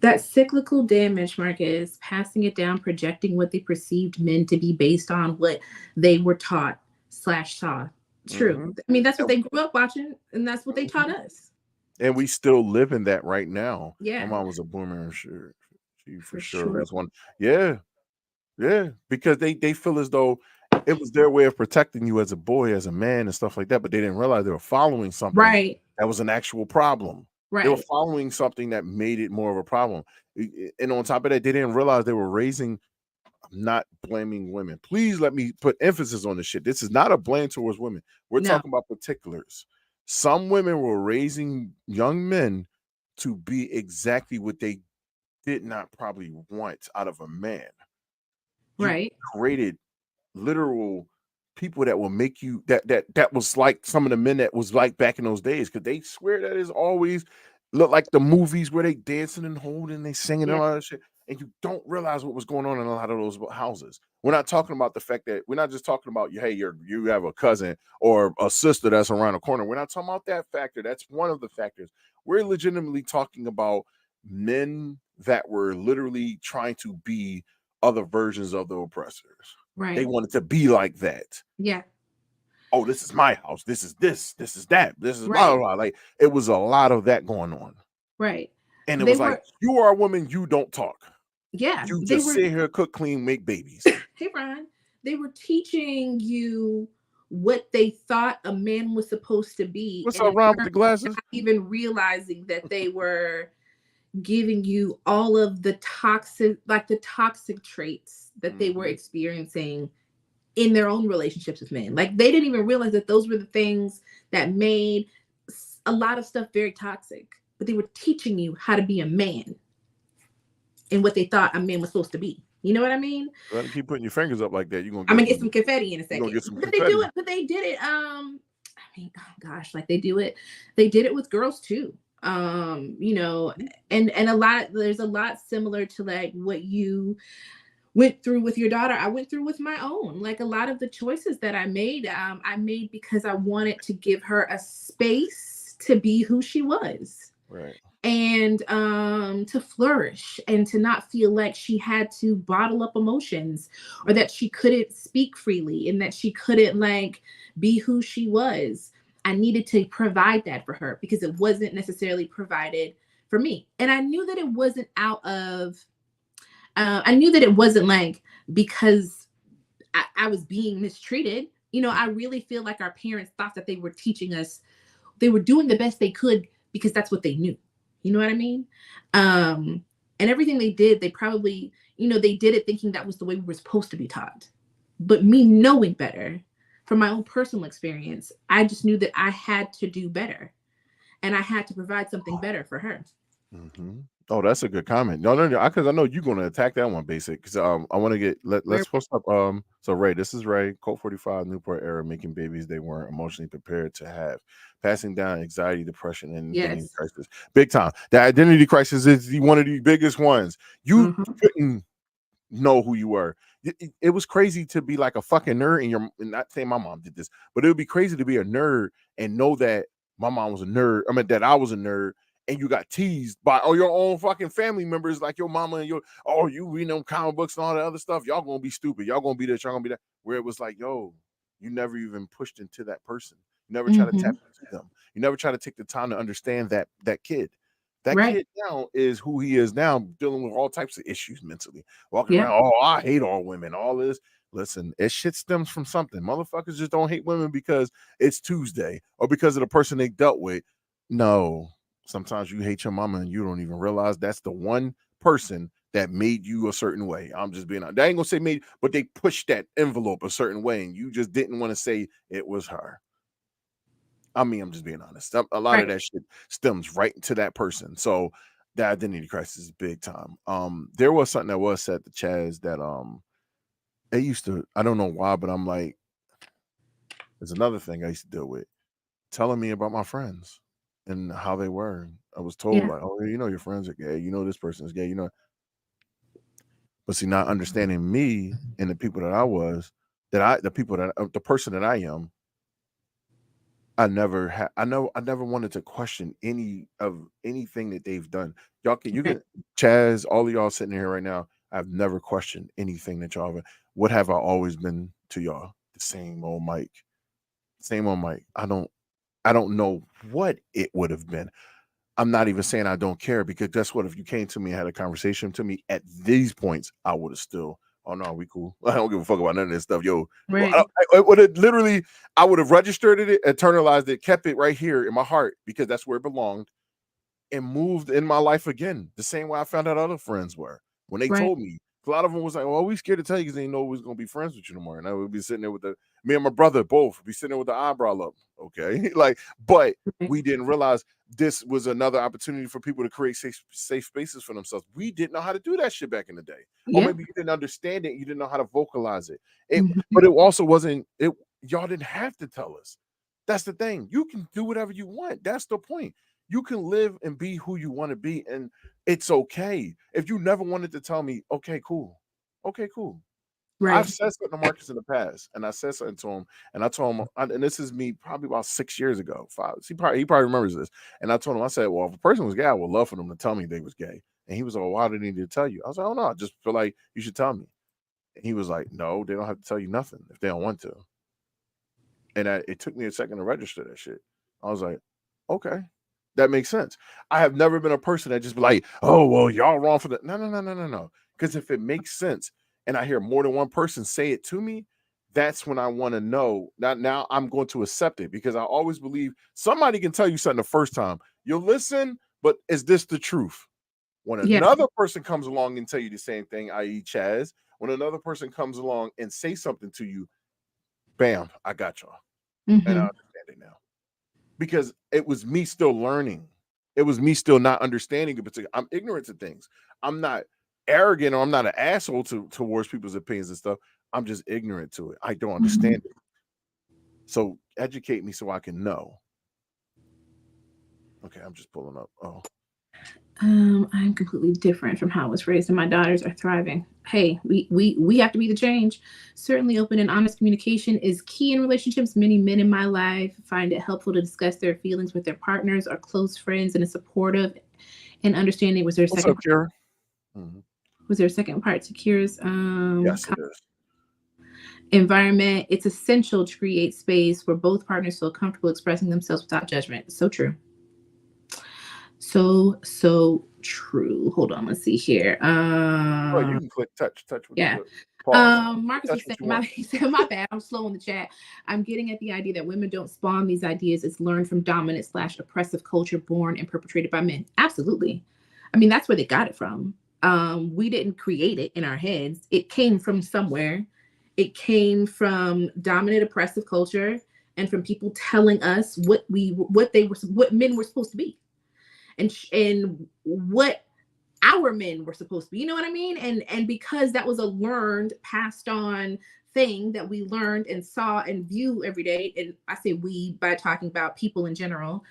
That cyclical damage, Marcus, passing it down, projecting what they perceived men to be based on what they were taught / saw. True. I mean, that's what they grew up watching, and that's what they taught us. And we still live in that right now. Yeah. My mom was a boomer, sure. She for sure. That's one. Yeah. Yeah. Because they feel as though it was their way of protecting you as a boy, as a man, and stuff like that. But they didn't realize they were following something Right. that was an actual problem. They were Right. following something that made it more of a problem. And on top of that, they didn't realize they were raising. I'm not blaming women. Please let me put emphasis on this shit. This is not a blame towards women. We're No. talking about particulars. Some women were raising young men to be exactly what they did not probably want out of a man. You Right. created literal people that will make you that was like some of the men that was like back in those days, because they swear that is always look like the movies where they dancing and holding, they singing and all that shit, and you don't realize what was going on in a lot of those houses. We're not talking about the fact that we're not just talking about you have a cousin or a sister that's around the corner. We're not talking about that factor. That's one of the factors. We're legitimately talking about men that were literally trying to be other versions of the oppressors. Right. They wanted to be like that. Yeah. Oh, this is my house. This is this. This is that. This is Right. blah, blah, blah. Like it was a lot of that going on. Right. And it They was like, you are a woman, you don't talk. Yeah. You They just were. sit here, cook, clean, make babies. Hey, Ron. They were teaching you what they thought a man was supposed to be. What's and up, Ron, with the glasses? not even realizing that they were giving you all of the toxic traits that they were experiencing in their own relationships with men. Like they didn't even realize that those were the things that made a lot of stuff very toxic, but they were teaching you how to be a man and what they thought a man was supposed to be. You know what I mean? Let me keep putting your fingers up like that. You're I'm gonna get some confetti in a second. Get some But confetti. they did it. I mean, oh gosh, like they did it with girls too. You know, and there's a lot similar to like what you went through with your daughter. I went through with my own. Like a lot of the choices that I made because I wanted to give her a space to be who she was. Right. And to flourish and to not feel like she had to bottle up emotions or that she couldn't speak freely and that she couldn't like be who she was. I needed to provide that for her because it wasn't necessarily provided for me. And I knew that it wasn't I knew that it wasn't like because I was being mistreated. You know, I really feel like our parents thought that they were teaching us, they were doing the best they could because that's what they knew. You know what I mean? And everything they did, they probably, you know, they did it thinking that was the way we were supposed to be taught. But me knowing better from my own personal experience, I just knew that I had to do better and I had to provide something better for her. Mm-hmm. Oh, that's a good comment. No, because I know you're going to attack that one, basic. Because I want to get let's post up. So Ray, this is Ray, Colt 45, Newport era, making babies they weren't emotionally prepared to have, passing down anxiety, depression, and identity crisis. Big time. The identity crisis is one of the biggest ones. You couldn't know who you were. It was crazy to be like a fucking nerd, and not saying my mom did this, but it would be crazy to be a nerd and know that my mom was a nerd. I mean, that I was a nerd. And you got teased by your own fucking family members, like your mama and you reading them comic books and all that other stuff. Y'all gonna be stupid. Y'all gonna be this. Y'all gonna be that. Where it was like, yo, you never even pushed into that person. You never try to tap into them. You never try to take the time to understand that kid. That kid now is who he is now, dealing with all types of issues mentally. Walking around, oh, I hate all women. All this. Listen, it shit stems from something. Motherfuckers just don't hate women because it's Tuesday or because of the person they dealt with. No. Sometimes you hate your mama and you don't even realize that's the one person that made you a certain way. I'm just being honest. I ain't gonna say made, but they pushed that envelope a certain way and you just didn't want to say it was her. I mean, I'm just being honest. A lot of that shit stems right to that person. So the identity crisis is big time. There was something that was said to Chaz that it used to, I don't know why, but I'm like, there's another thing I used to deal with, telling me about my friends and how they were. I was told like, oh, you know, your friends are gay. You know, this person is gay. You know, but see, not understanding me and the people that I was, the person that I am. I never wanted to question anything that they've done. You can Chaz, all of y'all sitting here right now. I've never questioned anything that y'all have. What have I always been to y'all? The same old Mike. I don't know what it would have been. I'm not even saying I don't care, because guess what? If you came to me and had a conversation to me at these points, I would have still oh no, we cool. I don't give a fuck about none of this stuff, yo. Right. I would have literally, I would have registered it, internalized it, kept it right here in my heart because that's where it belonged, and moved in my life again. The same way I found out other friends were when they Right. told me. A lot of them was like, "Well, we scared to tell you because they didn't know we was gonna be friends with you tomorrow." And I would be sitting there with me and my brother both be sitting there with the eyebrow up. Okay, like, but we didn't realize this was another opportunity for people to create safe spaces for themselves. We didn't know how to do that shit back in the day, or Yeah. maybe you didn't understand it. You didn't know how to vocalize it. Mhm. But it also wasn't. Y'all didn't have to tell us. That's the thing. You can do whatever you want. That's the point. You can live and be who you want to be, and it's okay. If you never wanted to tell me, okay, cool. Okay, cool. Right. I've said something to Marcus in the past, and I said something to him, and I told him, and this is me probably about 6 years ago. 5. He probably remembers this. And I told him, I said, well, if a person was gay, I would love for them to tell me they was gay. And he was like, well, why do they need to tell you? I was like, oh no, I just feel like you should tell me. And he was like, no, they don't have to tell you nothing if they don't want to. And it took me a second to register that shit. I was like, okay, that makes sense. I have never been a person that just be like, oh, well, y'all wrong for that. No. Because if it makes sense and I hear more than one person say it to me, that's when I want to know. Now I'm going to accept it because I always believe somebody can tell you something the first time. You'll listen, but is this the truth? When another person comes along and tell you the same thing, i.e. Chaz, when another person comes along and say something to you, bam, I got y'all. Mm-hmm. And I understand it now. Because it was me still learning. It was me still not understanding it. I'm ignorant to things. I'm not arrogant or I'm not an asshole towards people's opinions and stuff. I'm just ignorant to it. I don't understand it. So educate me so I can know. Okay, I'm just pulling up. Oh. I'm completely different from how I was raised, and my daughters are thriving. Hey, we have to be the change. Certainly, open and honest communication is key in relationships. Many men in my life find it helpful to discuss their feelings with their partners or close friends in a supportive and understanding. Was there a What's second? Up, Kira? Mm-hmm. Was there a second part to Kira's yes, it is. Environment? It's essential to create space where both partners feel comfortable expressing themselves without judgment. So true. So true. Hold on, let's see here. Oh, you can click touch. Yeah. Marcus he said, my bad, I'm slow in the chat. I'm getting at the idea that women don't spawn these ideas. It's learned from dominant / oppressive culture born and perpetrated by men. Absolutely. I mean, that's where they got it from. We didn't create it in our heads. It came from somewhere. It came from dominant oppressive culture and from people telling us what men were supposed to be. And what our men were supposed to be, you know what I mean? And because that was a learned, passed on thing that we learned and saw and view every day, and I say we by talking about people in general,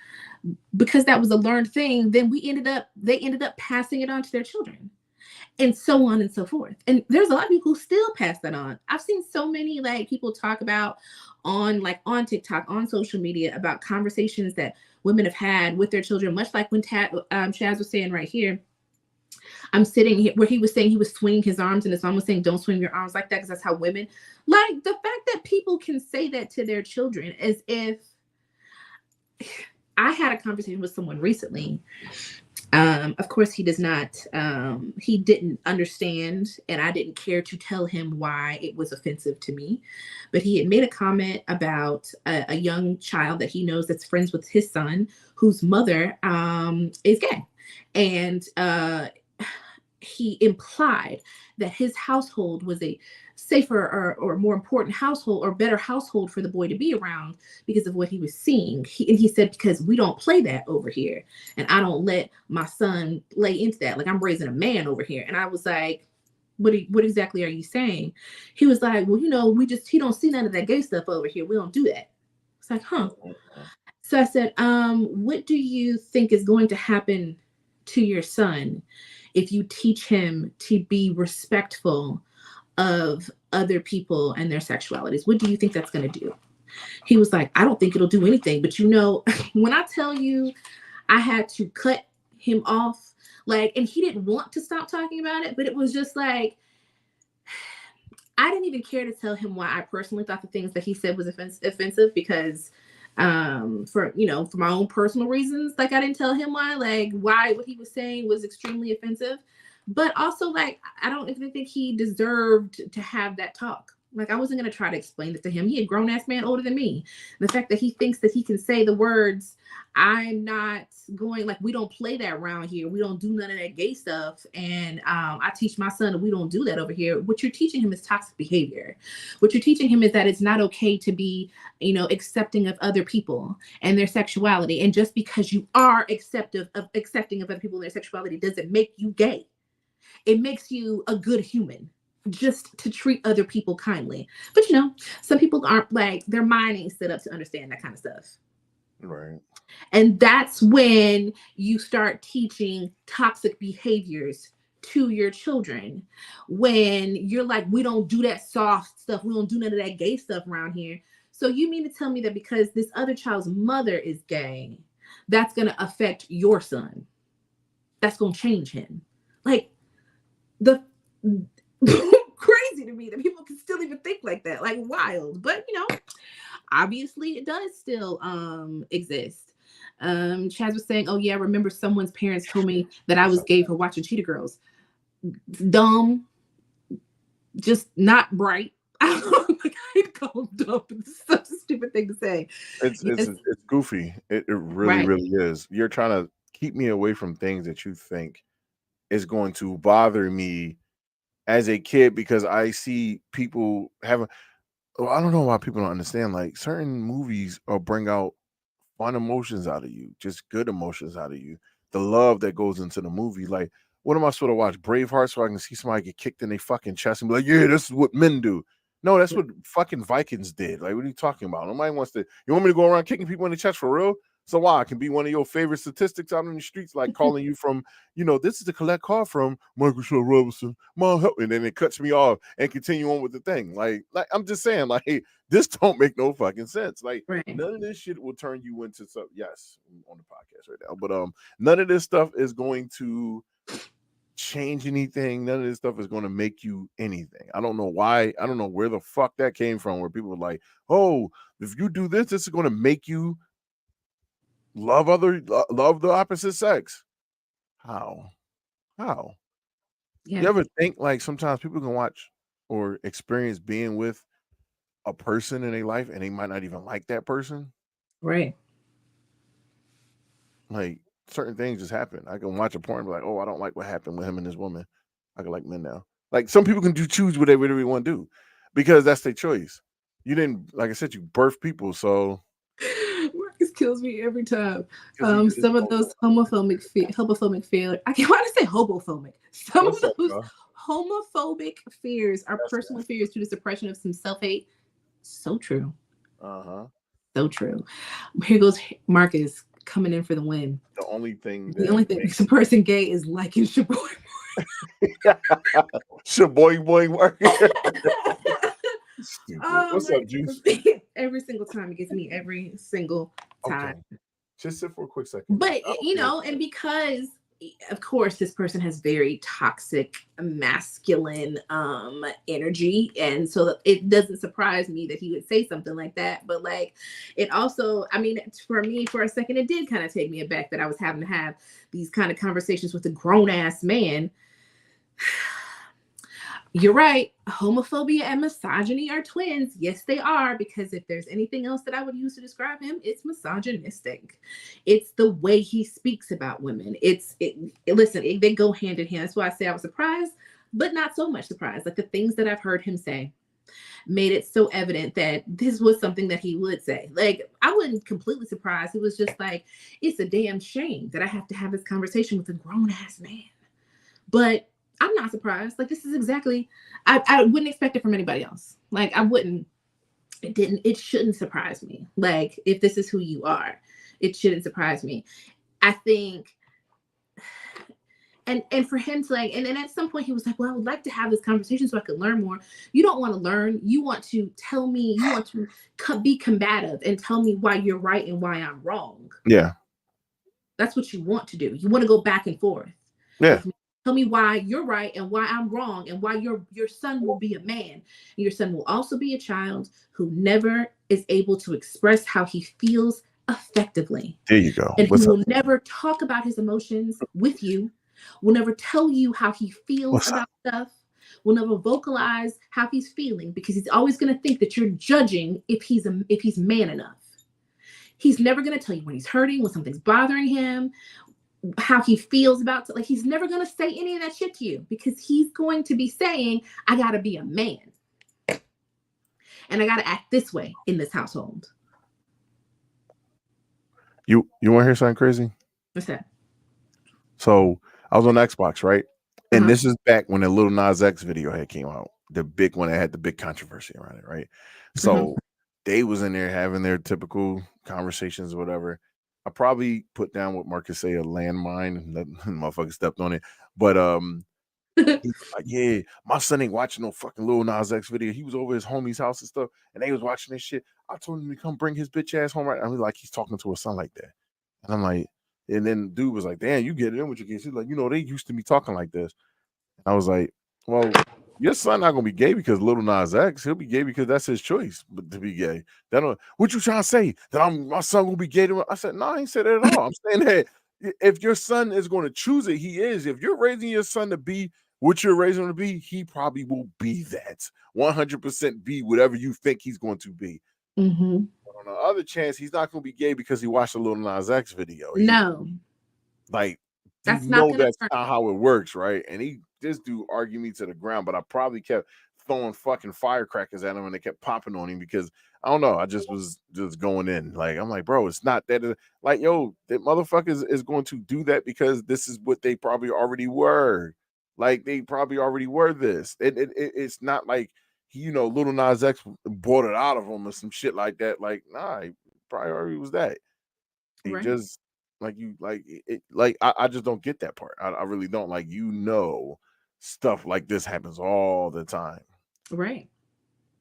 because that was a learned thing, then they ended up passing it on to their children, and so on and so forth. And there's a lot of people who still pass that on. I've seen so many people talk about on TikTok, on social media, about conversations that women have had with their children, much like when Chaz was saying right here. I'm sitting here where he was saying he was swinging his arms and his mom was saying, don't swing your arms like that because that's how women, like the fact that people can say that to their children, as if I had a conversation with someone recently. Of course, he didn't understand, and I didn't care to tell him why it was offensive to me. But he had made a comment about a young child that he knows that's friends with his son, whose mother is gay. And he implied that his household was a safer or more important household or better household for the boy to be around because of what he was seeing. He said, because we don't play that over here. And I don't let my son play into that. Like, I'm raising a man over here. And I was like, what exactly are you saying? He was like, well, he don't see none of that gay stuff over here. We don't do that. It's like, huh. So I said, what do you think is going to happen to your son if you teach him to be respectful of other people and their sexualities? What do you think that's going to do? He was like, I don't think it'll do anything. But when I tell you I had to cut him off, and he didn't want to stop talking about it, but it was just like, I didn't even care to tell him why I personally thought the things that he said was offensive because for my own personal reasons, I didn't tell him why what he was saying was extremely offensive. But also, like, I don't even think he deserved to have that talk. Like, I wasn't going to try to explain it to him. He a grown-ass man older than me. The fact that he thinks that he can say the words, I'm not going, like, we don't play that around here. We don't do none of that gay stuff. And I teach my son that we don't do that over here. What you're teaching him is toxic behavior. What you're teaching him is that it's not okay to be, you know, accepting of other people and their sexuality. And just because you are accepting of other people and their sexuality doesn't make you gay. It makes you a good human, just to treat other people kindly. But, you know, some people aren't, like, their mind ain't set up to understand that kind of stuff. Right. And that's when you start teaching toxic behaviors to your children. When you're like, we don't do that soft stuff. We don't do none of that gay stuff around here. So you mean to tell me that because this other child's mother is gay, that's going to affect your son? That's going to change him? Like, the crazy to me that people can still even think like that, like, wild. But, you know, obviously it does still exist. Chaz was saying, oh yeah, I remember someone's parents told me that I was gay for watching Cheetah Girls. Dumb, just not bright. I'd call them dumb. It's such a stupid thing to say. It's goofy. It really, really is. You're trying to keep me away from things that you think is going to bother me as a kid, because I see people having, I don't know why people don't understand, like, certain movies will bring out fun emotions out of you, just good emotions out of you, the love that goes into the movie. Like, what am I supposed to watch Braveheart so I can see somebody get kicked in their fucking chest and be like, yeah, this is what men do? No, that's what fucking Vikings did. Like, what are you talking about? Nobody wants to. You want me to go around kicking people in the chest for real? So why? I can be one of your favorite statistics out in the streets, like calling you from, you know, this is the collect call from Michael Shaw Robinson. Mom, help me. And then it cuts me off and continue on with the thing. Like I'm just saying, like, hey, this don't make no fucking sense. Like, none of this shit will turn you into some. Yes, I'm on the podcast right now, but none of this stuff is going to change anything. None of this stuff is going to make you anything. I don't know why. I don't know where the fuck that came from, where people were like, oh, if you do this, this is going to make you love the opposite sex. How? Yeah. You ever think, like, sometimes people can watch or experience being with a person in their life and they might not even like that person? Right. Like, certain things just happen. I can watch a porn and be like, oh, I don't like what happened with him and this woman. I can like men now. Like, some people can choose what they really want to do because that's their choice. You didn't, like I said, you birth people, so. Marcus kills me every time. Some of those homophobic fears. I can't want to say homophobic. Some of those homophobic fears are personal fears due to suppression of some self-hate. So true. So true. Here goes Marcus coming in for the win. The only thing makes a person gay is liking Shaboy Boy. Shaboy Boy Marcus. What's up, Juice? Every single time it gets me. Every single time. Okay. Just sit for a quick second. But you know, and because of course this person has very toxic masculine energy, and so it doesn't surprise me that he would say something like that. But like, it also, I mean, for me, for a second, it did kind of take me aback that I was having to have these kind of conversations with a grown-ass man. You're right. Homophobia and misogyny are twins. Yes, they are. Because if there's anything else that I would use to describe him, it's misogynistic. It's the way he speaks about women. Listen, they go hand in hand. That's why I say I was surprised, but not so much surprised. Like, the things that I've heard him say made it so evident that this was something that he would say. Like, I wasn't completely surprised. It was just like, it's a damn shame that I have to have this conversation with a grown-ass man. But I'm not surprised. Like, this is exactly, I wouldn't expect it from anybody else. Like, it shouldn't surprise me. Like, if this is who you are, it shouldn't surprise me. I think, and for him to like, and then at some point he was like, well, I would like to have this conversation so I could learn more. You don't want to learn. You want to tell me, you want to be combative and tell me why you're right and why I'm wrong. Yeah. That's what you want to do. You want to go back and forth. Yeah. Tell me why you're right and why I'm wrong, and why your son will be a man. And your son will also be a child who never is able to express how he feels effectively. There you go. And who will never talk about his emotions with you will never tell you how he feels about stuff, will never vocalize how he's feeling, because he's always going to think that you're judging if he's man enough. He's never going to tell you when he's hurting, when something's bothering him, how he feels about it. Like, he's never going to say any of that shit to you, because he's going to be saying, I got to be a man. And I got to act this way in this household. You want to hear something crazy? What's that? So I was on Xbox, right? And this is back when the Lil Nas X video had came out, the big one that had the big controversy around it, right? So they was in there having their typical conversations or whatever. I probably put down what Marcus say, a landmine, and that motherfucker stepped on it. But he's like, yeah, my son ain't watching no fucking Lil Nas X video. He was over his homie's house and stuff, and they was watching this shit. I told him to come bring his bitch ass home, right? I mean, like, he's talking to a son like that. And I'm like, and then dude was like, damn, you get it in with your kids. He's like, you know, they used to be talking like this. And I was like, well, your son not gonna be gay because Lil Nas X. He'll be gay because that's his choice, but to be gay. What you trying to say? That my son gonna be gay? I said, no, I ain't said that at all. I'm saying that if your son is going to choose it, he is. If you're raising your son to be what you're raising him to be, he probably will be that. 100% be whatever you think he's going to be. Mm-hmm. But on the other chance, he's not going to be gay because he watched a Lil Nas X video. No. Like, that's not how it works, right? And this dude argued me to the ground, but I probably kept throwing fucking firecrackers at him and they kept popping on him because I don't know. I just was just going in. Like, I'm like, bro, it's not that. Like, yo, that motherfucker is going to do that because this is what they probably already were. Like, they probably already were this. It's not like, Lil Nas X bought it out of him or some shit like that. Like, nah, he probably already was that. He just, I just don't get that part. I really don't. Like, stuff like this happens all the time. Right.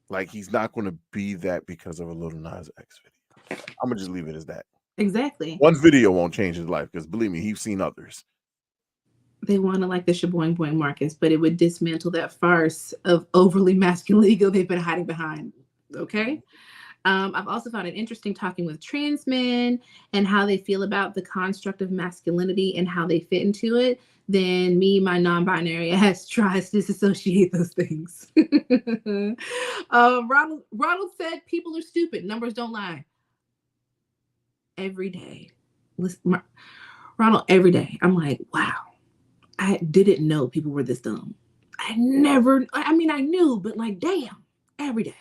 Like, he's not going to be that because of a Lil Nas X video. I'm going to just leave it as that. Exactly. One video won't change his life because, believe me, he's seen others. They want to like the Shaboing Boing Marcus, but it would dismantle that farce of overly masculine ego they've been hiding behind. Okay. I've also found it interesting talking with trans men and how they feel about the construct of masculinity and how they fit into it. Then me, my non-binary ass, tries to disassociate those things. Ronald said people are stupid. Numbers don't lie. Every day. Listen, Ronald, every day. I'm like, wow. I didn't know people were this dumb. I knew, but like, damn, every day.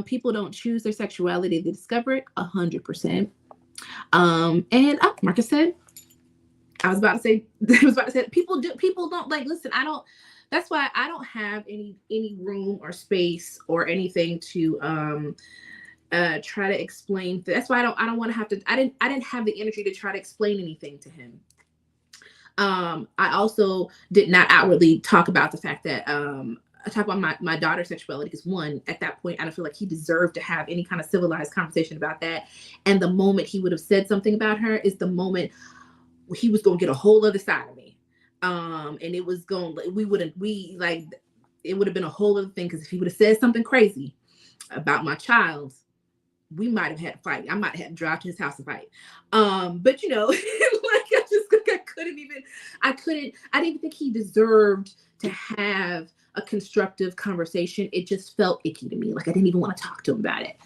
People don't choose their sexuality. They discover it 100%. Marcus said, I was about to say people don't like, listen, that's why I don't have any room or space or anything to try to explain. That's why I don't want to have to, I didn't have the energy to try to explain anything to him. I also did not outwardly talk about the fact that I talk about my daughter's sexuality because, one, at that point, I don't feel like he deserved to have any kind of civilized conversation about that. And the moment he would have said something about her is the moment he was going to get a whole other side of me. And it was going, it would have been a whole other thing, because if he would have said something crazy about my child, we might have had a fight. I might have had to drive to his house and fight. But I didn't even think he deserved to have a constructive conversation. It just felt icky to me. Like, I didn't even want to talk to him about it.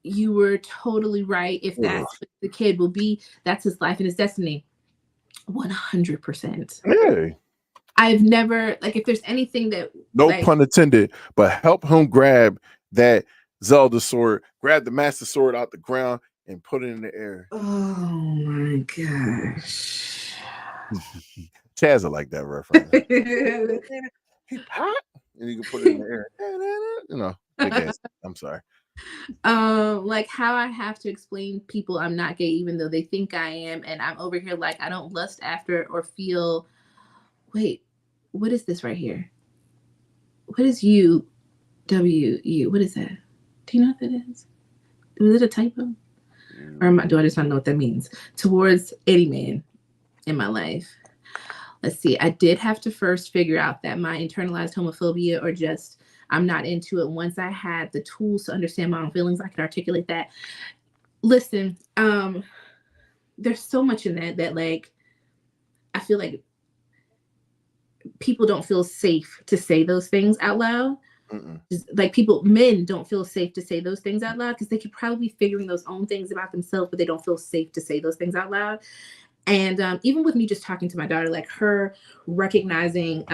You were totally right. If that's what the kid will be, that's his life and his destiny. 100%. Hey. I've never, like, if there's anything that, no pun intended, but help him grab that Zelda sword, grab the master sword out the ground and put it in the air. Oh my gosh. Chaz will like that reference. He pop, and you can put it in the air. I'm sorry. Like, how I have to explain people I'm not gay even though they think I am, and I'm over here like I don't lust after or feel. Wait, what is this right here? What is UWU? What is that? Do you know what that is? Was it a typo? Or do I just not know what that means? Towards any man in my life. Let's see. I did have to first figure out that my internalized homophobia or just I'm not into it. Once I had the tools to understand my own feelings, I could articulate that. Listen, there's so much in that like I feel like people don't feel safe to say those things out loud. Like men don't feel safe to say those things out loud because they could probably be figuring those own things about themselves, but they don't feel safe to say those things out loud. And even with me just talking to my daughter, like her recognizing,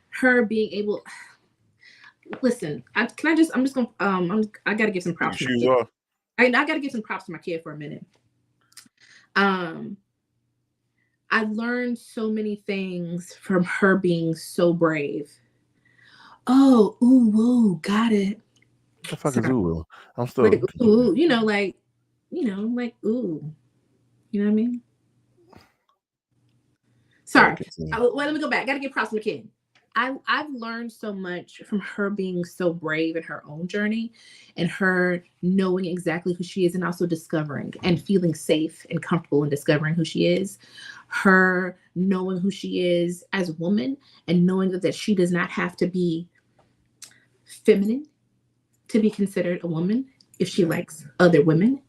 her being able, listen, I got to give some props to my kid. I got to give some props to my kid for a minute. I learned so many things from her being so brave. Oh, ooh, whoa, got it. What the fuck is ooh? I'm still like, ooh, like, ooh. You know what I mean? Sorry. Let me go back. I gotta give props to my kid. I've learned so much from her being so brave in her own journey and her knowing exactly who she is and also discovering and feeling safe and comfortable in discovering who she is. Her knowing who she is as a woman and knowing that she does not have to be feminine to be considered a woman if she likes other women.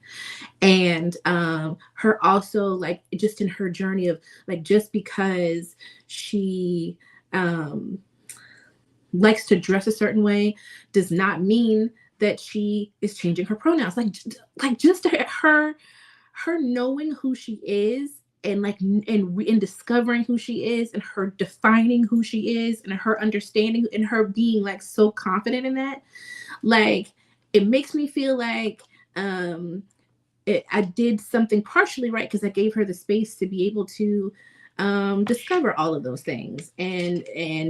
And her also, like, just in her journey of, like, just because she likes to dress a certain way does not mean that she is changing her pronouns. Like just her knowing who she is and in discovering who she is and her defining who she is and her understanding and her being like so confident in that, like it makes me feel like I did something partially right because I gave her the space to be able to discover all of those things and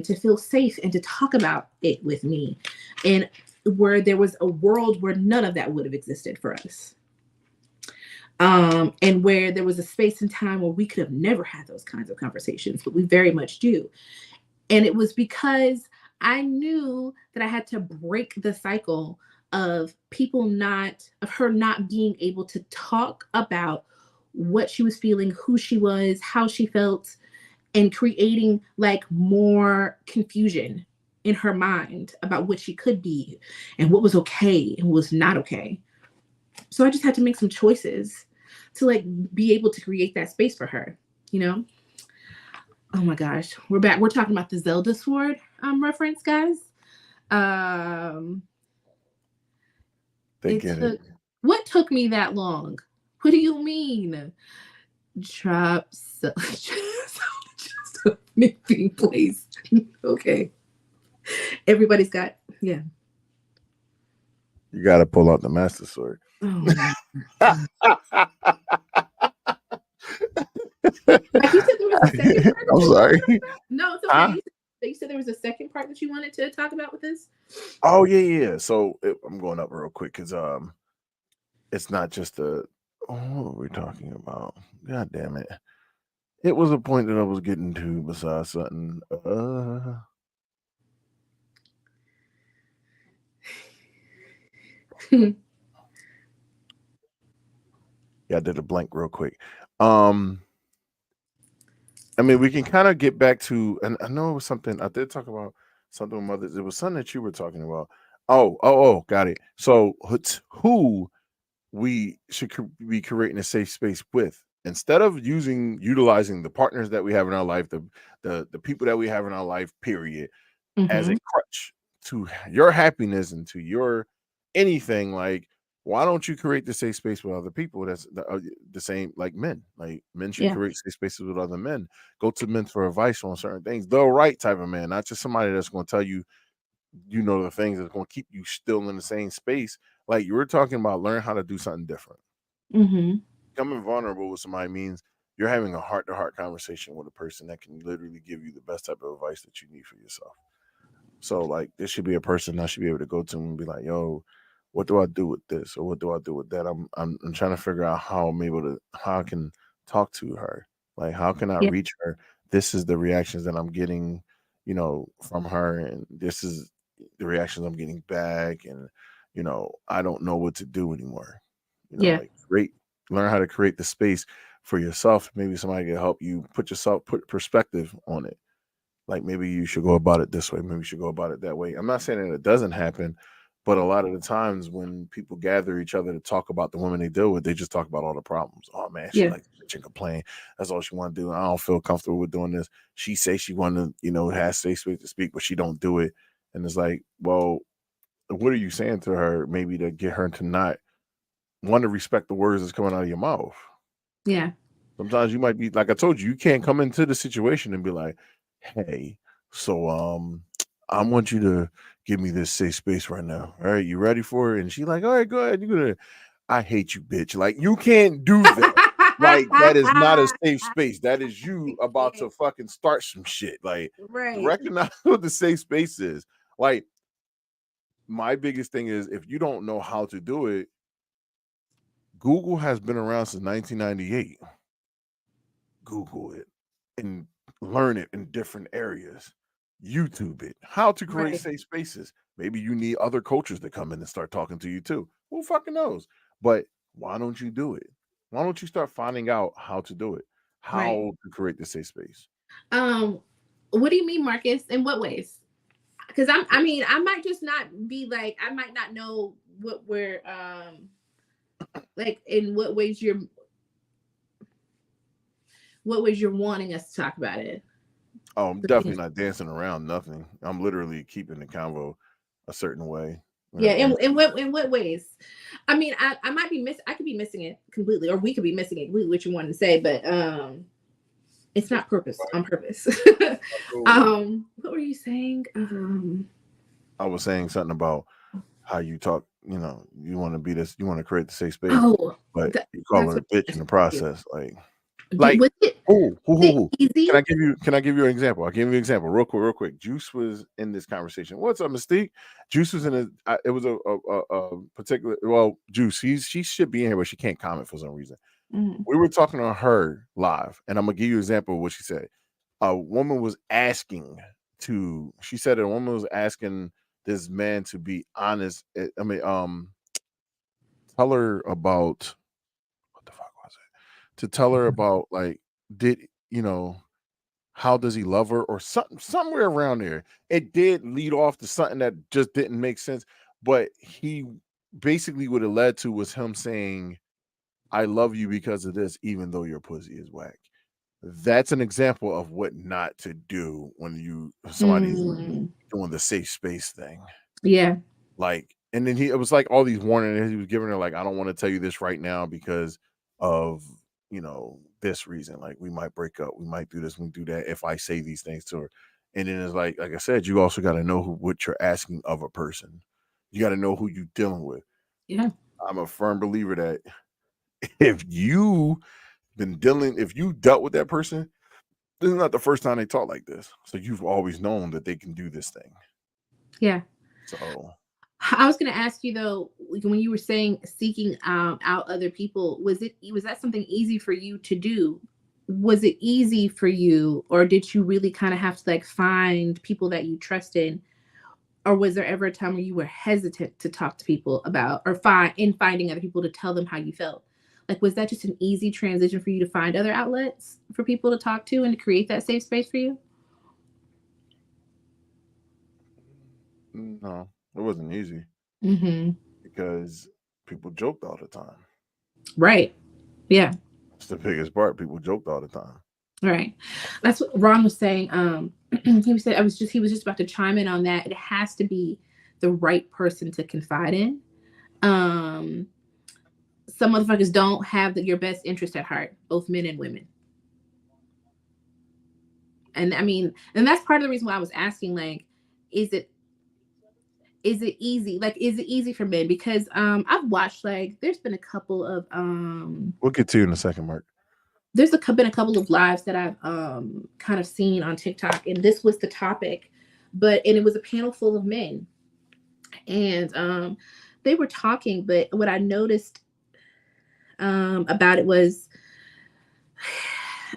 to feel safe and to talk about it with me, and where there was a world where none of that would have existed for us. And where there was a space and time where we could have never had those kinds of conversations, but we very much do. And it was because I knew that I had to break the cycle of her not being able to talk about what she was feeling, who she was, how she felt, and creating like more confusion in her mind about what she could be and what was okay and what was not okay. So I just had to make some choices to like be able to create that space for her, you know? Oh my gosh, we're back. We're talking about the Zelda sword reference, guys. What took me that long? What do you mean? Drop being placed. Okay. Everybody's got, yeah. You got to pull out the Master Sword. Oh, like you said, there was a second part. I'm sorry. No, it's okay. You said there was a second part that you wanted to talk about with this. Oh yeah. So I'm going up real quick because it's not just what were we talking about? God damn it! It was a point that I was getting to besides something. Yeah, I did a blank real quick. I mean, we can kind of get back to, and I know it was something I did talk about something with mothers. It was something that you were talking about. Oh, got it. So who we should be creating a safe space with, instead of utilizing the partners that we have in our life, the people that we have in our life, period, as a crutch to your happiness and to your anything. Like, why don't you create the safe space with other people? That's the same, like men. Like men should create safe spaces with other men. Go to men for advice on certain things. The right type of man, not just somebody that's going to tell you, the things that's going to keep you still in the same space. Like you were talking about, learn how to do something different. Becoming vulnerable with somebody means you're having a heart-to-heart conversation with a person that can literally give you the best type of advice that you need for yourself. So like this should be a person I should be able to go to and be like, yo, what do I do with this? Or what do I do with that? I'm trying to figure out how I can talk to her. Like, how can I reach her? This is the reactions that I'm getting, from her. And this is the reactions I'm getting back. And, I don't know what to do anymore. Like learn how to create the space for yourself. Maybe somebody can help you put perspective on it. Like maybe you should go about it this way. Maybe you should go about it that way. I'm not saying that it doesn't happen, But a lot of the times when people gather each other to talk about the women they deal with, they just talk about all the problems. Oh man, she Yeah. like to bitch and complain. That's all she want to do. I don't feel comfortable with doing this. She say she want to, has safe space to speak, but she don't do it. And it's like, well, what are you saying to her? Maybe to get her to not want to respect the words that's coming out of your mouth. Yeah. Sometimes you might be like I told you, you can't come into the situation and be like, hey, so I want you to give me this safe space right now. All right, you ready for it? And she like, all right, go ahead. You're gonna I hate you, bitch. Like, you can't do that. Like, that is not a safe space. That is you about to fucking start some shit. Like, Right. recognize what the safe space is. Like, my biggest thing is if you don't know how to do it, Google has been around since 1998. Google it and learn it in different areas. YouTube it. How to create Right. safe spaces. Maybe you need other coaches to come in and start talking to you too. Who fucking knows? But why don't you do it? Why don't you start finding out how to do it? How Right. to create the safe space? What do you mean, Marcus? In what ways? Because I mean, I might just not be like, I might not know what we're like in what ways you're wanting us to talk about it. Oh, I'm definitely not dancing around nothing. I'm literally keeping the convo a certain way. Yeah, in what ways? I mean, I might be I could be missing it completely, or we could be missing it completely, what you wanted to say, but it's not on purpose. What were you saying? I was saying something about how you talk, you want to be this, you want to create the safe space, but you call her a bitch in the process. Like, easy? Can I give you an example? I'll give you an example real quick. Juice was in this conversation. What's up, Mystique? Juice was in it was a particular, Juice, she should be in here, but she can't comment for some reason. Mm-hmm. We were talking on her live, and I'm gonna give you an example of what she said. A woman was asking she said a woman was asking this man to be honest. I mean, tell her about what the fuck was it? To tell her about, like, how does he love her or something, somewhere around there. It did lead off to something that just didn't make sense, but he basically what it led to was him saying, I love you because of this, even though your pussy is whack. That's an example of what not to do when somebody's doing the safe space thing. Yeah. Like, and then it was like all these warnings he was giving her, like, I don't want to tell you this right now because of, this reason. Like, we might break up, we might do this, we do that if I say these things to her. And then it's like I said, you also got to know what you're asking of a person. You got to know who you're dealing with. Yeah. I'm a firm believer that if you dealt with that person, this is not the first time they talk like this. So you've always known that they can do this thing. Yeah. So I was going to ask you though, when you were saying seeking out other people, was that something easy for you to do? Was it easy for you, or did you really kind of have to like find people that you trusted? Or was there ever a time where you were hesitant to talk to people about, or finding other people to tell them how you felt? Like, was that just an easy transition for you to find other outlets for people to talk to and to create that safe space for you? No, it wasn't easy. Because people joked all the time. Right. Yeah. That's the biggest part. People joked all the time. Right. That's what Ron was saying. He was just about to chime in on that. It has to be the right person to confide in. Some motherfuckers don't have your best interest at heart, both men and women. And I mean, and that's part of the reason why I was asking, like, is it easy? Like, is it easy for men? Because I've watched, like, there's been a couple of we'll get to you in a second, Mark. There's been a couple of lives that I've kind of seen on TikTok, and this was the topic, and it was a panel full of men, and they were talking, but what I noticed about it was,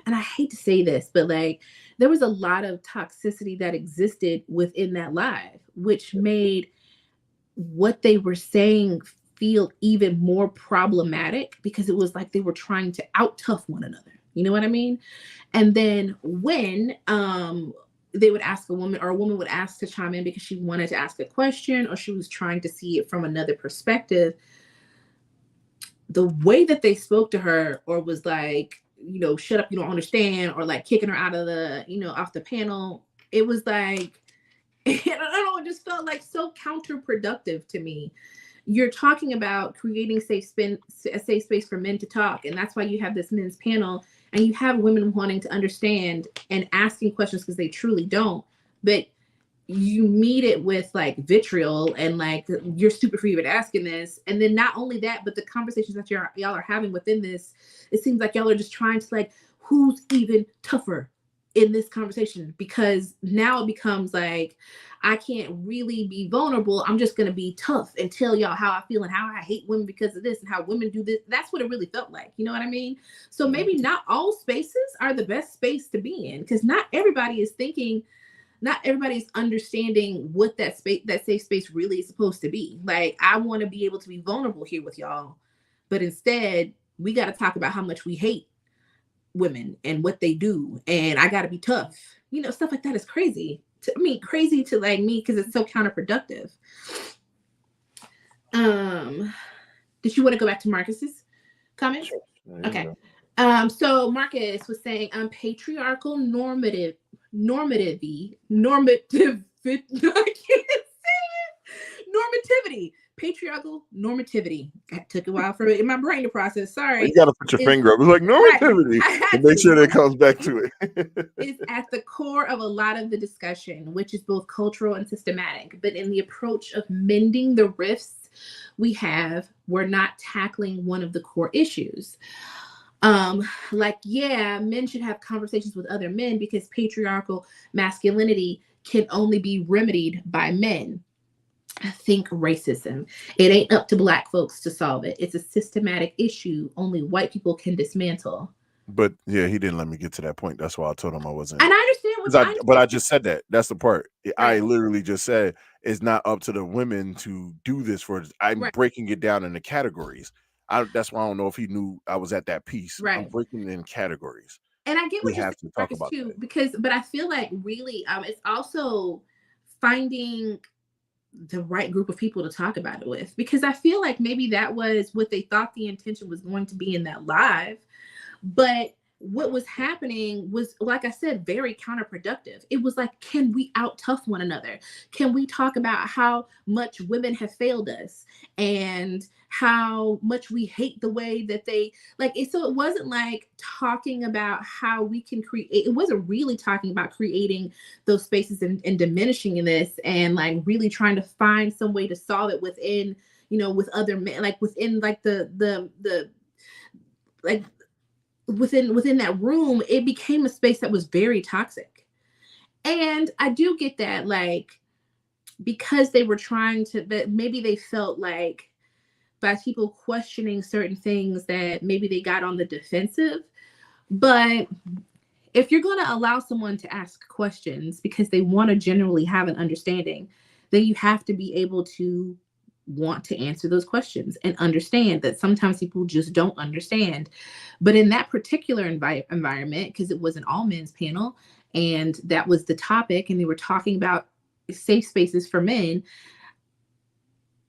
and I hate to say this, but like, there was a lot of toxicity that existed within that live, which made what they were saying feel even more problematic, because it was like they were trying to out tough one another. You know what I mean? And then when they would ask a woman, or a woman would ask to chime in because she wanted to ask a question, or she was trying to see it from another perspective, the way that they spoke to her, or was like, you know, shut up, you don't understand, or like kicking her out of the, you know, off the panel, it was like, I don't know, it just felt like so counterproductive to me. You're talking about creating a safe space for men to talk, and that's why you have this men's panel, and you have women wanting to understand and asking questions because they truly don't, but you meet it with like vitriol and like, you're stupid for even asking this. And then not only that, but the conversations that y'all are having within this, it seems like y'all are just trying to like, who's even tougher in this conversation? Because now it becomes like, I can't really be vulnerable. I'm just going to be tough and tell y'all how I feel and how I hate women because of this and how women do this. That's what it really felt like. You know what I mean? So maybe not all spaces are the best space to be in, because not everybody is thinking, not everybody's understanding what that space, that safe space really is supposed to be. Like, I want to be able to be vulnerable here with y'all, but instead we got to talk about how much we hate women and what they do. And I got to be tough, you know, stuff like that is crazy to me, crazy to like me, because it's so counterproductive. Did you want to go back to Marcus's comment? Sure. Okay. So Marcus was saying, patriarchal normativity, patriarchal normativity. It took a while for it in my brain to process. Sorry. You got to put your finger up. It's like normativity. Right. To make sure that it comes back to it. It's at the core of a lot of the discussion, which is both cultural and systematic. But in the approach of mending the rifts we're not tackling one of the core issues. Like, yeah, men should have conversations with other men because patriarchal masculinity can only be remedied by men. I think racism. It ain't up to Black folks to solve it. It's a systematic issue only white people can dismantle. But yeah, he didn't let me get to that point. That's why I told him I wasn't. And I understand but I just said that. That's the part. Right. I literally just said it's not up to the women to do this for. I'm breaking it down into categories. That's why I don't know if he knew I was at that piece. Right. I'm breaking it in categories. And I get what you have to talk about too, but I feel like really, it's also finding the right group of people to talk about it with, because I feel like maybe that was what they thought the intention was going to be in that live, but what was happening was, like I said, very counterproductive. It was like, can we out-tough one another? Can we talk about how much women have failed us and how much we hate the way that they like it? So it wasn't like talking about how we can create, it wasn't really talking about creating those spaces and diminishing this and like really trying to find some way to solve it within, you know, with other men, like within like the like within that room. It became a space that was very toxic. And I do get that, like, because they were trying to, but maybe they felt like by people questioning certain things that maybe they got on the defensive. But if you're going to allow someone to ask questions because they want to generally have an understanding, then you have to be able to want to answer those questions and understand that sometimes people just don't understand. But in that particular environment, because it was an all men's panel and that was the topic, and they were talking about safe spaces for men,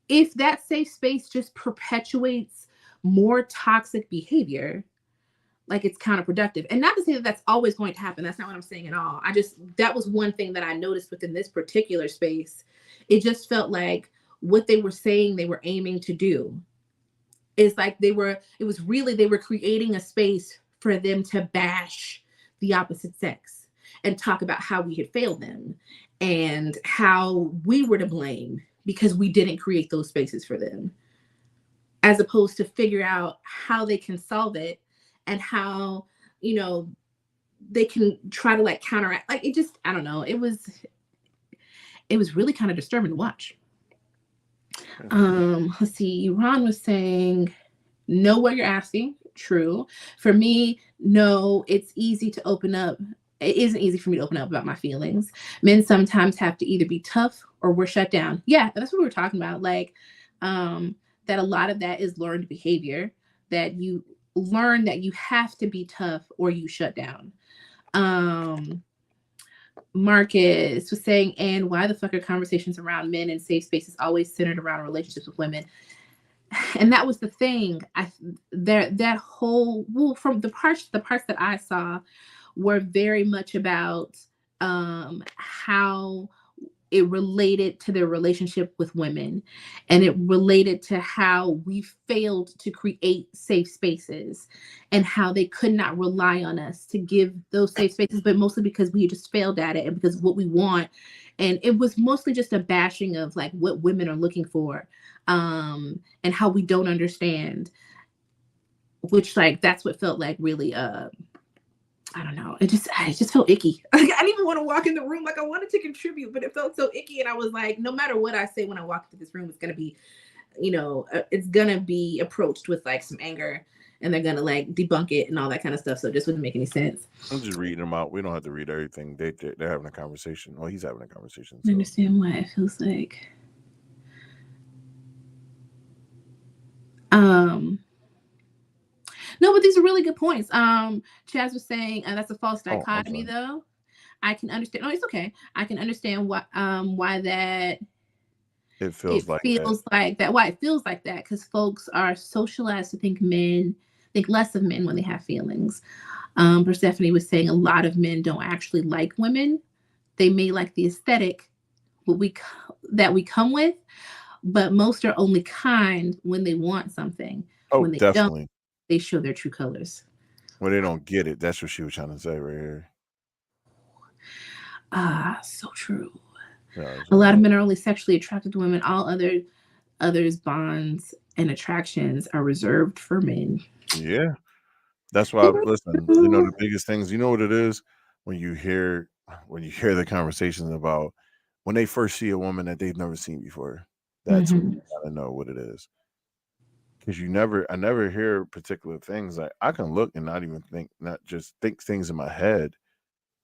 if that safe space just perpetuates more toxic behavior, like, it's counterproductive. And not to say that that's always going to happen. That's not what I'm saying at all. That was one thing that I noticed within this particular space. It just felt like what they were saying they were aiming to do is like they were creating a space for them to bash the opposite sex and talk about how we had failed them and how we were to blame because we didn't create those spaces for them, as opposed to figure out how they can solve it and how, you know, they can try to like counteract. Like, it just, I don't know. It was really kind of disturbing to watch. Let's see. Ron was saying, know what you're asking. True. For me, no, it's easy to open up. It isn't easy for me to open up about my feelings. Men sometimes have to either be tough or we're shut down. Yeah, that's what we were talking about. Like, that a lot of that is learned behavior, that you learn that you have to be tough or you shut down. Marcus was saying, and why the fuck are conversations around men and safe spaces always centered around relationships with women? And that was the thing. That whole, well, from the parts that I saw were very much about how it related to their relationship with women, and it related to how we failed to create safe spaces and how they could not rely on us to give those safe spaces, but mostly because we just failed at it and because of what we want. And it was mostly just a bashing of like what women are looking for, and how we don't understand, which like that's what felt like really I don't know. I just felt icky. Like, I didn't even want to walk in the room. Like, I wanted to contribute, but it felt so icky. And I was like, no matter what I say when I walk into this room, it's going to be, it's going to be approached with like some anger, and they're going to like debunk it and all that kind of stuff. So it just wouldn't make any sense. I'm just reading them out. We don't have to read everything. They're having a conversation. Well, he's having a conversation. I understand why it feels like. No, but these are really good points. Chaz was saying that's a false dichotomy, though. I can understand. No, it's okay. I can understand why that it feels like that. Why it feels like that, because folks are socialized to think less of men when they have feelings. Persephone was saying a lot of men don't actually like women. They may like the aesthetic that we come with, but most are only kind when they want something. Oh, when they definitely. Don't, they show their true colors. When they don't get it, that's what she was trying to say right here. So true. Yeah, a lot of men are only sexually attracted to women. All others bonds and attractions are reserved for men. Yeah. That's why, listen, the biggest things, you know what it is? When you hear the conversations about when they first see a woman that they've never seen before, that's when you gotta know what it is. Because I never hear particular things. Like, I can look and not just think things in my head,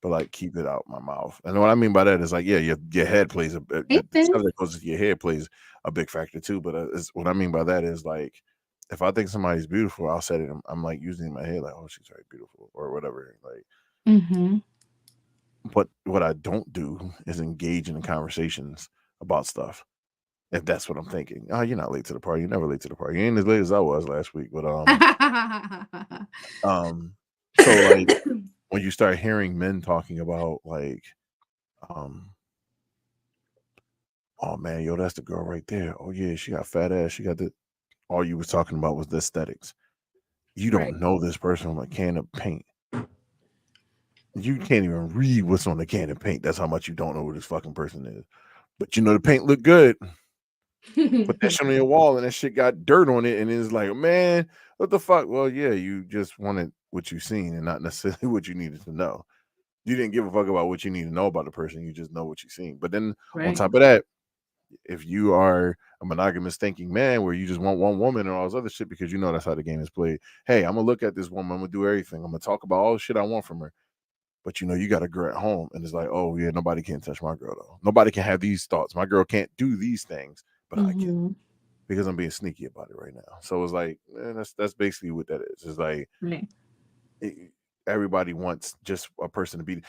but like keep it out my mouth. And what I mean by that is like, yeah, your head plays stuff that goes to your head plays a big factor too. But what I mean by that is like, if I think somebody's beautiful, I'll say it. I'm like using in my head like, oh, she's very beautiful or whatever. Like, but what I don't do is engage in conversations about stuff. If that's what I'm thinking. Oh, you're not late to the party. You're never late to the party. You ain't as late as I was last week. But so like when you start hearing men talking about like, oh man, yo, that's the girl right there. Oh yeah, she got fat ass. She got the. All you was talking about was the aesthetics. You don't know this person from a can of paint. You can't even read what's on the can of paint. That's how much you don't know who this fucking person is. But the paint looked good. Put that shit on your wall and that shit got dirt on it, and it's like, man, what the fuck? Well, yeah, you just wanted what you seen and not necessarily what you needed to know. You didn't give a fuck about what you need to know about the person. You just know what you seen. But then on top of that, if you are a monogamous thinking man where you just want one woman and all this other shit because you know that's how the game is played. Hey, I'm gonna look at this woman. I'm gonna do everything. I'm gonna talk about all the shit I want from her. But you got a girl at home, and it's like, oh yeah, nobody can touch my girl though. Nobody can have these thoughts. My girl can't do these things. But I can, because I'm being sneaky about it right now. So it's like, man, that's basically what that is. It's like everybody wants just a person to be.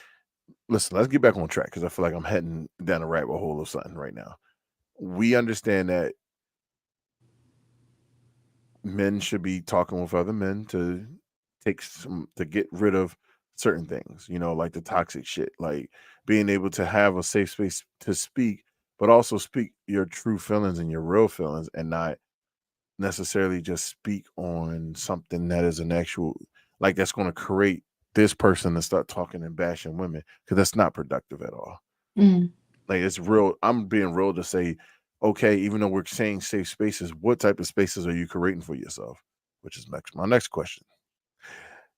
Listen, let's get back on track because I feel like I'm heading down a rabbit hole of something right now. We understand that men should be talking with other men to get rid of certain things, like the toxic shit, like being able to have a safe space to speak, but also speak your true feelings and your real feelings and not necessarily just speak on something that is an actual, like that's going to create this person to start talking and bashing women, because that's not productive at all. Like, it's real. I'm being real to say, okay, even though we're saying safe spaces, what type of spaces are you creating for yourself? Which is my next question.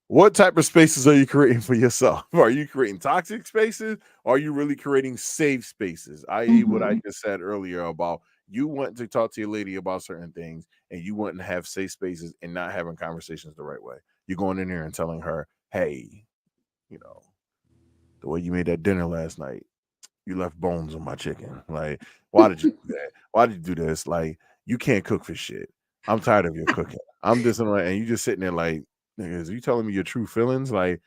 What type of spaces are you creating for yourself? Are you creating toxic spaces? Or are you really creating safe spaces? I.e., what I just said earlier about you wanting to talk to your lady about certain things and you wanting to have safe spaces and not having conversations the right way. You're going in there and telling her, hey, the way you made that dinner last night, you left bones on my chicken. Like, why did you do that? Why did you do this? Like, you can't cook for shit. I'm tired of your cooking. I'm just and you just sitting there like, niggas, are you telling me your true feelings? Like,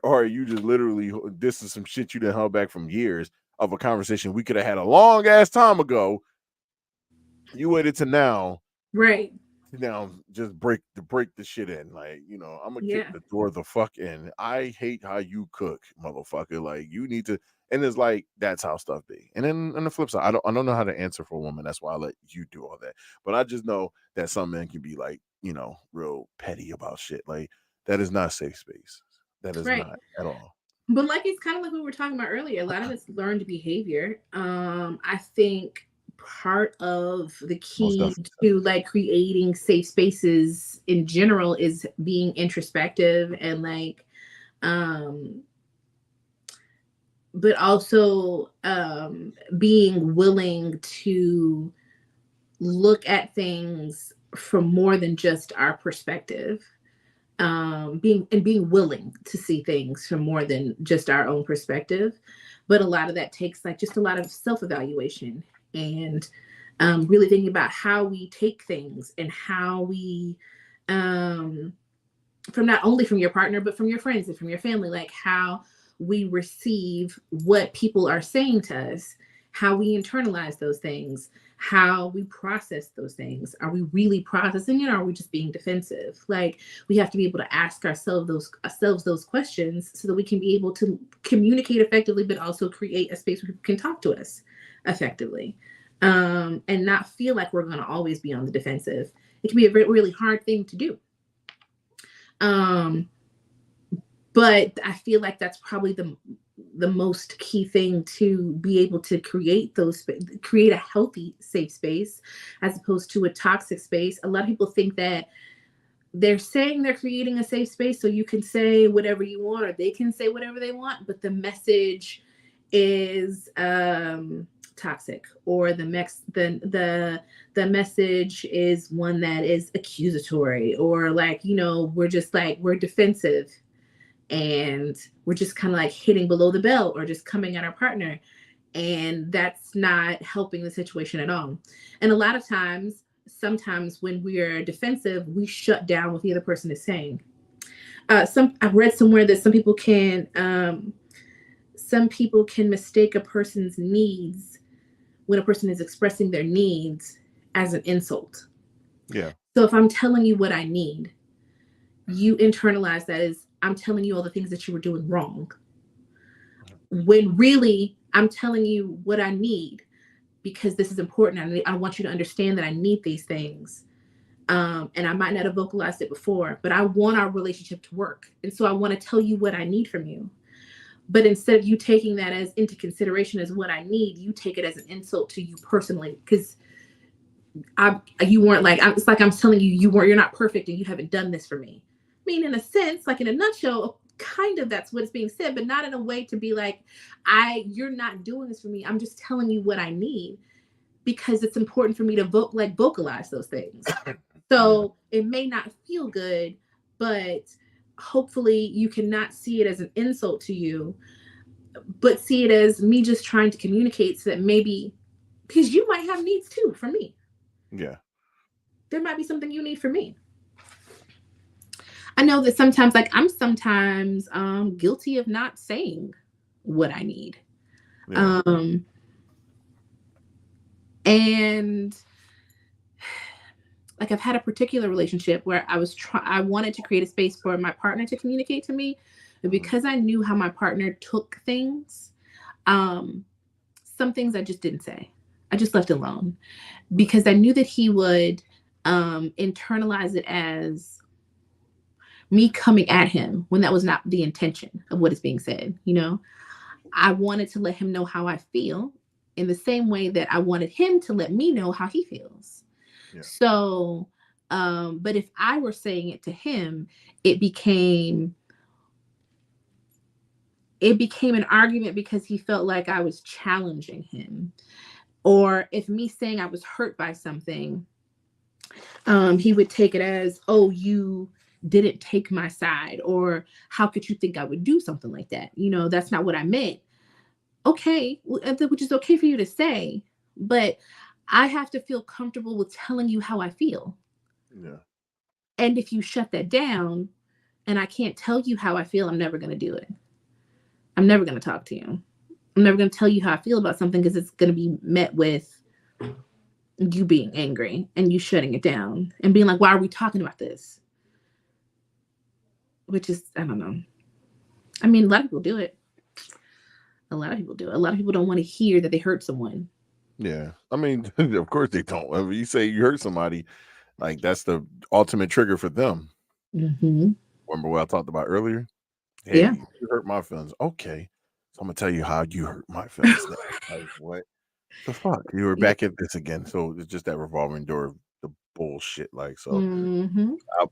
or you just literally, this is some shit you done held back from years of a conversation we could have had a long ass time ago. You waited to now. Right. Now just break the shit in. Like, you know, I'm gonna kick Yeah. the door the fuck in. I hate how you cook, motherfucker. Like, you need to, and it's like that's how stuff be. And then on the flip side, I don't know how to answer for a woman. That's why I let you do all that. But I just know that some men can be like, you know, real petty about shit. Like, that is not safe space. That is Right. not at all. But like, it's kind of like we were talking about earlier. A lot of it's learned behavior. I think part of the key definitely. to like creating safe spaces in general is being introspective and like, but also being willing to look at things from more than just our perspective. Being willing to see things from more than just our own perspective. But a lot of that takes like just a lot of self-evaluation and really thinking about how we take things and how we from not only from your partner but from your friends and from your family, like how we receive what people are saying to us, how we internalize those things, how we process those things. Are we really processing it, or are we just being defensive? Like, we have to be able to ask ourselves those questions so that we can be able to communicate effectively, but also create a space where people can talk to us effectively, and not feel like we're going to always be on the defensive. It can be a really hard thing to do. But I feel like that's probably the most key thing to be able to create a healthy, safe space, as opposed to a toxic space. A lot of people think that they're saying they're creating a safe space so you can say whatever you want, or they can say whatever they want, but the message is toxic, or the message is one that is accusatory, or like, you know, we're defensive and we're just kind of like hitting below the belt or just coming at our partner. And that's not helping the situation at all. And a lot of times, sometimes when we are defensive, we shut down what the other person is saying. I've read somewhere that some people can mistake a person's needs when a person is expressing their needs as an insult. Yeah. So if I'm telling you what I need, you internalize that as I'm telling you all the things that you were doing wrong. When really I'm telling you what I need because this is important. I want you to understand that I need these things. And I might not have vocalized it before, but I want our relationship to work. And so I want to tell you what I need from you. But instead of you taking that as into consideration as what I need, you take it as an insult to you personally, because you weren't like, it's like I'm telling you, you're not perfect and you haven't done this for me. I mean, in a sense, like in a nutshell, kind of that's what's being said, but not in a way to be like, you're not doing this for me. I'm just telling you what I need because it's important for me to vocalize those things. So it may not feel good, but hopefully you cannot see it as an insult to you, but see it as me just trying to communicate so that maybe, because you might have needs too from me. Yeah. There might be something you need from me. I know that sometimes, like I'm sometimes guilty of not saying what I need. Yeah. And like I've had a particular relationship where I wanted to create a space for my partner to communicate to me, but because I knew how my partner took things, some things I just didn't say. I just left it alone because I knew that he would internalize it as me coming at him when that was not the intention of what is being said. You know, I wanted to let him know how I feel in the same way that I wanted him to let me know how he feels. Yeah. So, but if I were saying it to him, it became an argument because he felt like I was challenging him. Or if me saying I was hurt by something, he would take it as, oh, you didn't take my side, or how could you think I would do something like that? You know, that's not what I meant. Okay, which is okay for you to say, but I have to feel comfortable with telling you how I feel. Yeah. And if you shut that down, and I can't tell you how I feel, I'm never going to do it. I'm never going to talk to you. I'm never going to tell you how I feel about something because it's going to be met with you being angry and you shutting it down and being like, why are we talking about this? Which is, I don't know. I mean, a lot of people do it. A lot of people do it. A lot of people don't want to hear that they hurt someone. Yeah. I mean, of course they don't. If you say you hurt somebody, like that's the ultimate trigger for them. Mm-hmm. Remember what I talked about earlier? Hey, Yeah. you hurt my feelings. Okay. So I'm gonna tell you how you hurt my feelings. Like, what the fuck? You were back at this again. So it's just that revolving door of the bullshit. Like, so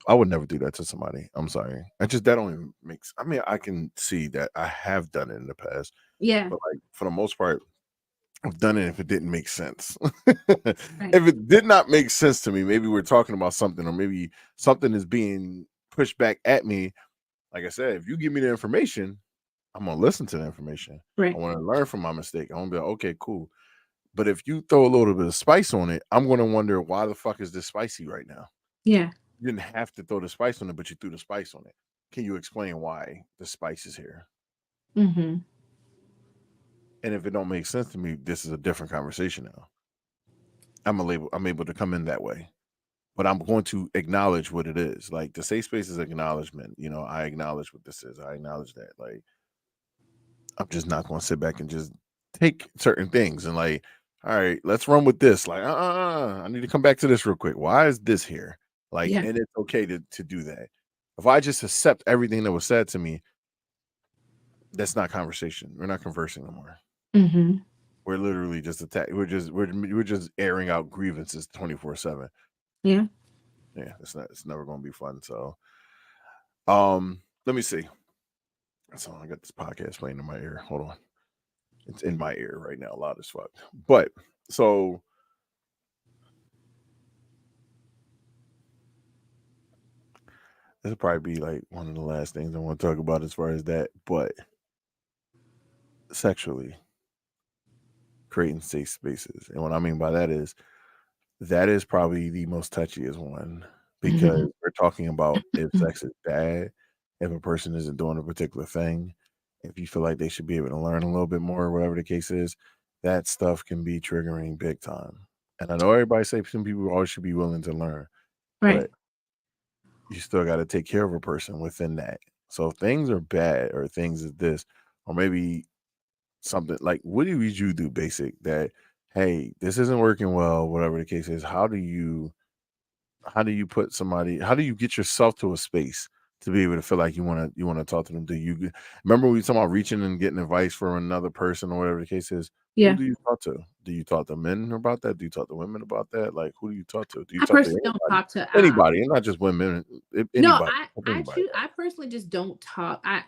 I would never do that to somebody. I'm sorry. That don't even make sense. I mean, I can see that I have done it in the past. Yeah. But like for the most part, I've done it if it didn't make sense. Right. If it did not make sense to me, maybe we're talking about something, or maybe something is being pushed back at me. Like I said, if you give me the information, I'm gonna listen to the information. Right. I want to learn from my mistake. I want to be like, okay, cool. But if you throw a little bit of spice on it, I'm gonna wonder why the fuck is this spicy right now? Yeah. You didn't have to throw the spice on it, but you threw the spice on it. Can you explain why the spice is here? Mm-hmm. And if it don't make sense to me, this is a different conversation now. I'm able to come in that way. But I'm going to acknowledge what it is. Like the safe space is acknowledgement. You know, I acknowledge what this is. I acknowledge that. Like, I'm just not going to sit back and just take certain things and like, all right, let's run with this. Like, I need to come back to this real quick. Why is this here? Like, and it's okay to do that. If I just accept everything that was said to me, that's not conversation. We're not conversing no more. Mm-hmm. We're literally just we're just airing out grievances 24/7. Yeah. It's never going to be fun. So, let me see. So I got this podcast playing in my ear. Hold on. It's in my ear right now, loud as fuck. But so this will probably be like one of the last things I want to talk about as far as that. But sexually creating safe spaces. And what I mean by that is probably the most touchiest one, because we're talking about if sex is bad, if a person isn't doing a particular thing, if you feel like they should be able to learn a little bit more, whatever the case is, that stuff can be triggering big time. And I know everybody say some people always should be willing to learn, right, but you still got to take care of a person within that. So if things are bad or things is this, or maybe something like, what do you do basic that, hey, this isn't working well, whatever the case is, how do you put somebody, how do you get yourself to a space to be able to feel like you want to talk to them? Do you remember we were talking about reaching and getting advice from another person or whatever the case is? Yeah. Who do you talk to? Do you talk to men about that? Do you talk to women about that? Like, who do you talk to? Do you I talk personally to don't talk to anybody, and not just women? Anybody, I personally just don't talk. I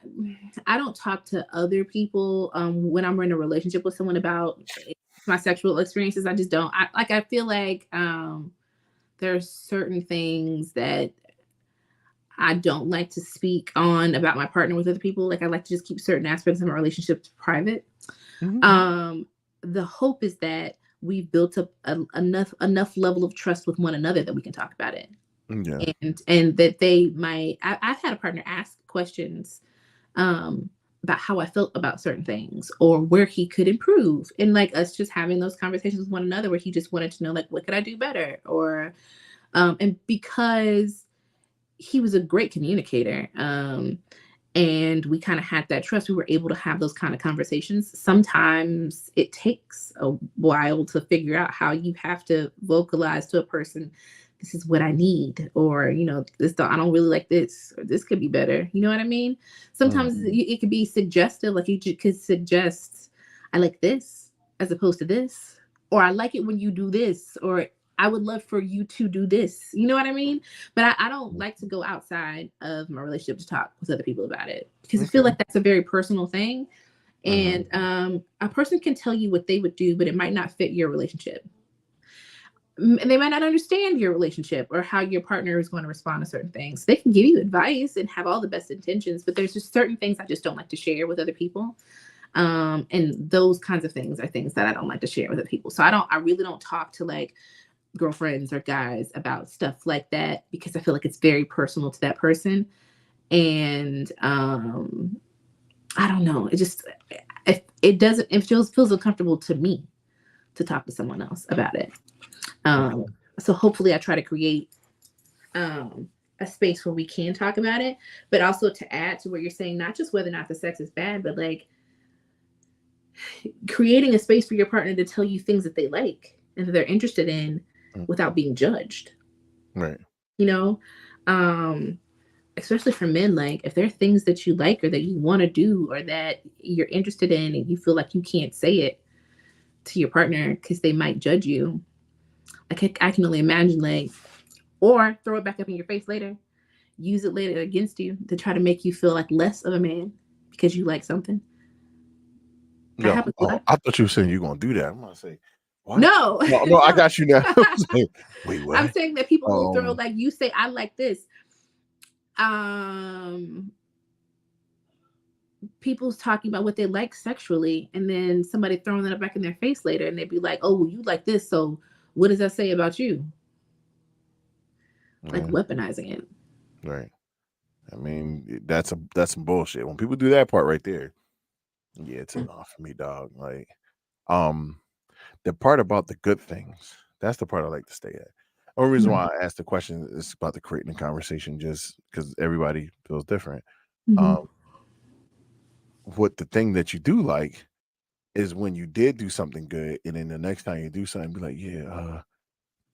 don't talk to other people when I'm in a relationship with someone about my sexual experiences. I just don't. I feel like there are certain things that I don't like to speak on about my partner with other people. Like I like to just keep certain aspects of my relationship private. Mm-hmm. The hope is that we've built up enough level of trust with one another that we can talk about it. Yeah. And that they might. I've had a partner ask questions about how I felt about certain things or where he could improve, and like us just having those conversations with one another where he just wanted to know like what could I do better, or and because he was a great communicator, and we kind of had that trust, we were able to have those kind of conversations. Sometimes it takes a while to figure out how you have to vocalize to a person, this is what I need, or, you know, I don't really like this, or this could be better. You know what I mean? Sometimes it could be suggestive, like you could suggest, I like this as opposed to this, or I like it when you do this, or I would love for you to do this. You know what I mean? But I don't like to go outside of my relationship to talk with other people about it, because I feel like that's a very personal thing. And a person can tell you what they would do, but it might not fit your relationship. And they might not understand your relationship or how your partner is going to respond to certain things. They can give you advice and have all the best intentions, but there's just certain things I just don't like to share with other people. And those kinds of things are things that I don't like to share with other people. So I really don't talk to like girlfriends or guys about stuff like that, because I feel like it's very personal to that person. And I don't know. It doesn't. It feels uncomfortable to me to talk to someone else about it. So hopefully, I try to create a space where we can talk about it, but also to add to what you're saying, not just whether or not the sex is bad, but like creating a space for your partner to tell you things that they like and that they're interested in without being judged. Right. You know, especially for men, like if there are things that you like or that you want to do or that you're interested in and you feel like you can't say it to your partner because they might judge you. I can only imagine, like, or throw it back up in your face later, use it later against you to try to make you feel like less of a man because you like something. I thought you were saying you're gonna do that. I'm gonna say, what? No, no, I got you now. Like, wait, what? I'm saying that people will throw, like, you say, I like this. People's talking about what they like sexually, and then somebody throwing it back in their face later, and they'd be like, "Oh, well, you like this, so what does that say about you?" Like weaponizing it. Right. I mean, that's some bullshit. When people do that part right there, yeah, it's enough for me, dog. Like, the part about the good things, that's the part I like to stay at. The only reason why I asked the question is about the creating a conversation, just because everybody feels different. What the thing that you do like is when you did do something good, and then the next time you do something, be like, yeah,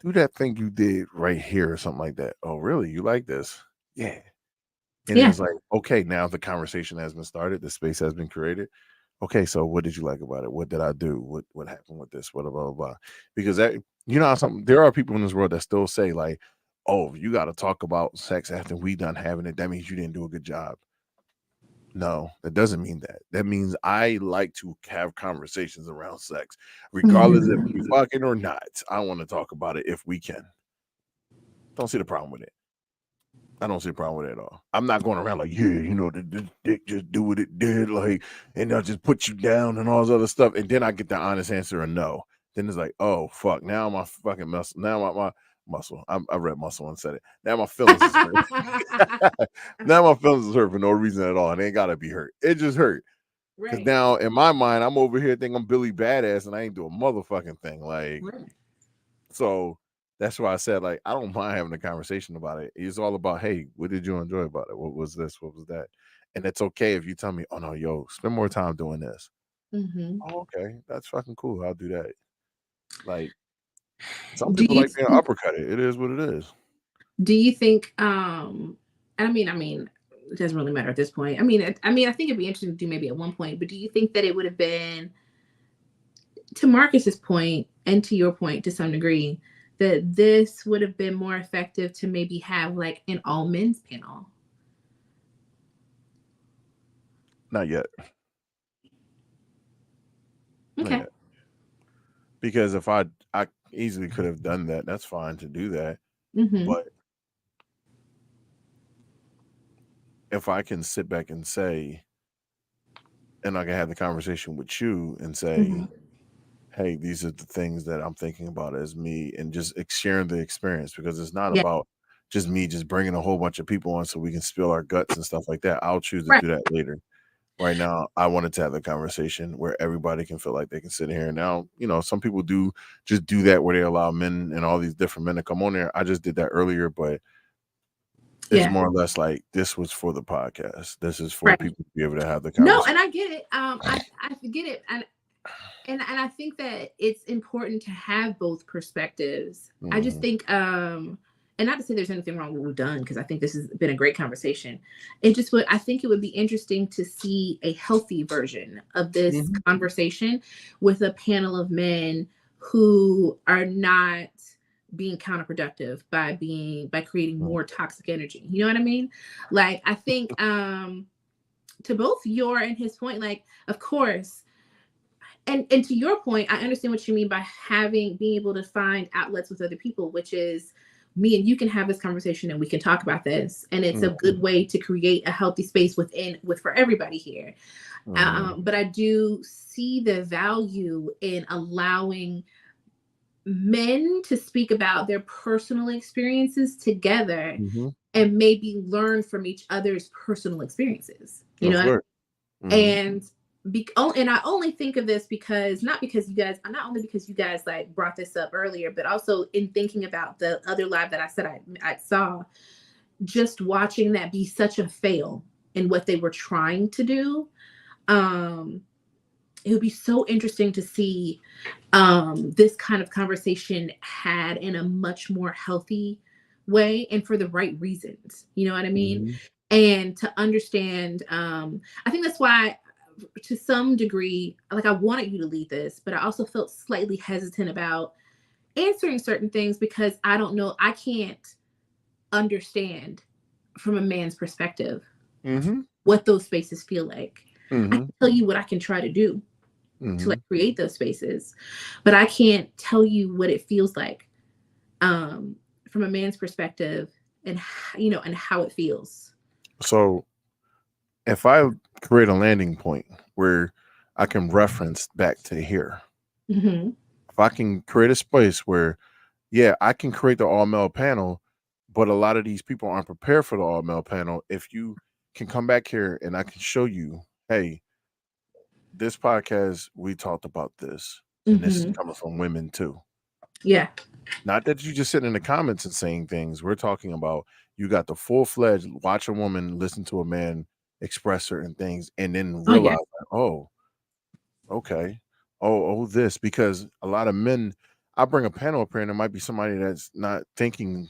do that thing you did right here or something like that. Oh, really? You like this? Yeah. And it's like, okay, now the conversation has been started, the space has been created. Okay, so what did you like about it? What did I do? What happened with this? Blah, blah, blah, blah. Because that, you know, there are people in this world that still say, like, oh, you got to talk about sex after we done having it. That means you didn't do a good job. No, that doesn't mean that. That means I like to have conversations around sex, regardless if we fucking or not. I want to talk about it if we can. Don't see the problem with it. I don't see a problem with it at all. I'm not going around like, yeah, you know, the dick just do what it did, like, and I'll just put you down and all this other stuff. And then I get the honest answer of no. Then it's like, oh, fuck, now my fucking muscle, now my muscle. I read muscle and said it. Now my feelings is hurt. Now my feelings is hurt for no reason at all. And it ain't gotta be hurt. It just hurt. Because now in my mind, I'm over here thinking I'm Billy Badass and I ain't do a motherfucking thing. Like, so that's why I said, like, I don't mind having a conversation about it. It's all about, hey, what did you enjoy about it? What was this? What was that? And it's okay if you tell me, oh no, yo, spend more time doing this. Oh, okay, that's fucking cool. I'll do that. Like, some people like being uppercutted. It is what it is. Do you think? I mean, it doesn't really matter at this point. I mean, I think it'd be interesting to do maybe at one point. But do you think that it would have been, to Marcus's point and to your point to some degree, that this would have been more effective to maybe have like an all men's panel? Not yet. Okay. Not yet. Because if I easily could have done that, that's fine to do that. But if I can sit back and say, and I can have the conversation with you and say, hey, these are the things that I'm thinking about as me, and just sharing the experience, because it's not about just me just bringing a whole bunch of people on so we can spill our guts and stuff like that. I'll choose to do that later. Right now, I wanted to have the conversation where everybody can feel like they can sit here. Now, you know, some people do just do that where they allow men and all these different men to come on there. I just did that earlier, but it's more or less like this was for the podcast. This is for people to be able to have the conversation. No, and I get it. I get it. And I think that it's important to have both perspectives. I just think, and not to say there's anything wrong with what we've done, because I think this has been a great conversation. I think it would be interesting to see a healthy version of this conversation with a panel of men who are not being counterproductive by creating more toxic energy. You know what I mean? Like, I think to both your and his point, like, of course, and to your point, I understand what you mean by being able to find outlets with other people, which is me and you can have this conversation and we can talk about this. And it's a good way to create a healthy space for everybody here. But I do see the value in allowing men to speak about their personal experiences together Mm-hmm. and maybe learn from each other's personal experiences. You Of know, course. Mhm. and and I only think of this because not only because you guys like brought this up earlier, but also in thinking about the other live that I said I saw, just watching that be such a fail in what they were trying to do. It would be so interesting to see this kind of conversation had in a much more healthy way and for the right reasons. You know what I mean? Mhm. And to understand, I think that's why, to some degree, like I wanted you to lead this, but I also felt slightly hesitant about answering certain things because I don't know, I can't understand from a man's perspective Mhm. what those spaces feel like. I Mhm. can tell you what I can try to do to Mhm. like create those spaces, but I can't tell you what it feels like from a man's perspective and and how it feels. So if I create a landing point where I can reference back to here, Mm-hmm. if I can create a space where, yeah, I can create the all male panel, but a lot of these people aren't prepared for the all male panel. If you can come back here and I can show you, hey, this podcast, we talked about this, and this is Mm-hmm. coming from women too. Yeah. Not that you just sit in the comments and saying things. We're talking about you got the full-fledged watch a woman listen to a man express certain things and then Oh yeah. realize, oh, okay. Oh, this, because a lot of men, I bring a panel up here and there might be somebody that's not thinking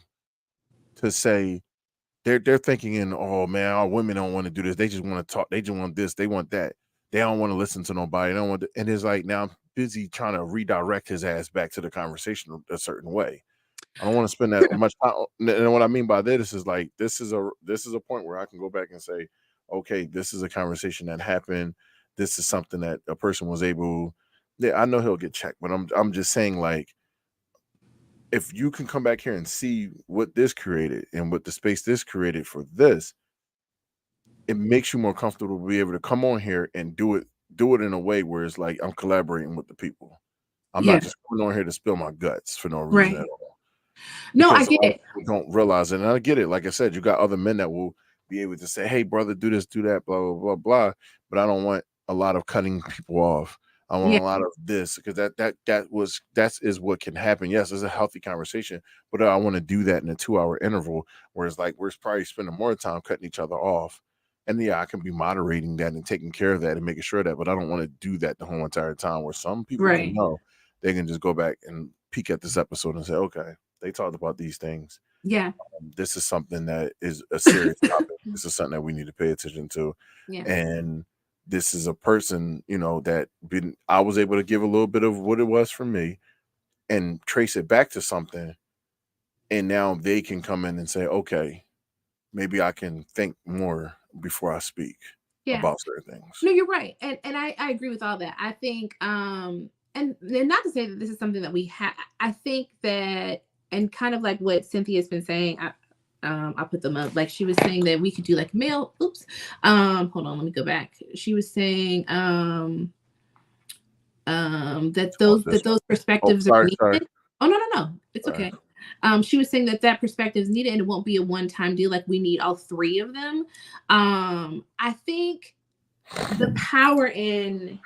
to say they're thinking in, oh man, our women don't want to do this. They just want to talk. They just want this. They want that. They don't want to listen to nobody. They don't want to, and it's like now I'm busy trying to redirect his ass back to the conversation a certain way. I don't want to spend that much time. And what I mean by this is like this is a point where I can go back and say, okay, this is a conversation that happened. This is something that a person was able. Yeah, I know he'll get checked, but I'm just saying, like, if you can come back here and see what this created and what the space this created for this, it makes you more comfortable to be able to come on here and do it in a way where it's like I'm collaborating with the people. I'm Yeah. not just coming on here to spill my guts for no reason Right. at all. No, I Because a get lot of it. people don't realize it, and I get it. Like I said, you got other men that will be able to say, "Hey, brother, do this, do that, blah blah blah blah." But I don't want a lot of cutting people off. I want Yeah. a lot of this because that is what can happen. Yes, it's a healthy conversation, but I want to do that in a 2-hour interval, where it's like we're probably spending more time cutting each other off. And yeah, I can be moderating that and taking care of that and making sure that, but I don't want to do that the whole entire time. Where some people can Right. know they can just go back and peek at this episode and say, okay, they talked about these things. Yeah. This is something that is a serious topic. This is something that we need to pay attention to. Yeah. And this is a person, that I was able to give a little bit of what it was for me and trace it back to something. And now they can come in and say, okay, maybe I can think more before I speak Yeah. about certain things. No, you're right. And I agree with all that. I think and not to say that this is something that we have. I think that, and kind of like what Cynthia's been saying, I put them up. Like she was saying that we could do like male. Oops. Hold on, let me go back. She was saying that those perspectives are needed. Sorry. Oh no, it's okay. She was saying that perspective is needed and it won't be a one-time deal. Like we need all three of them. I think the power in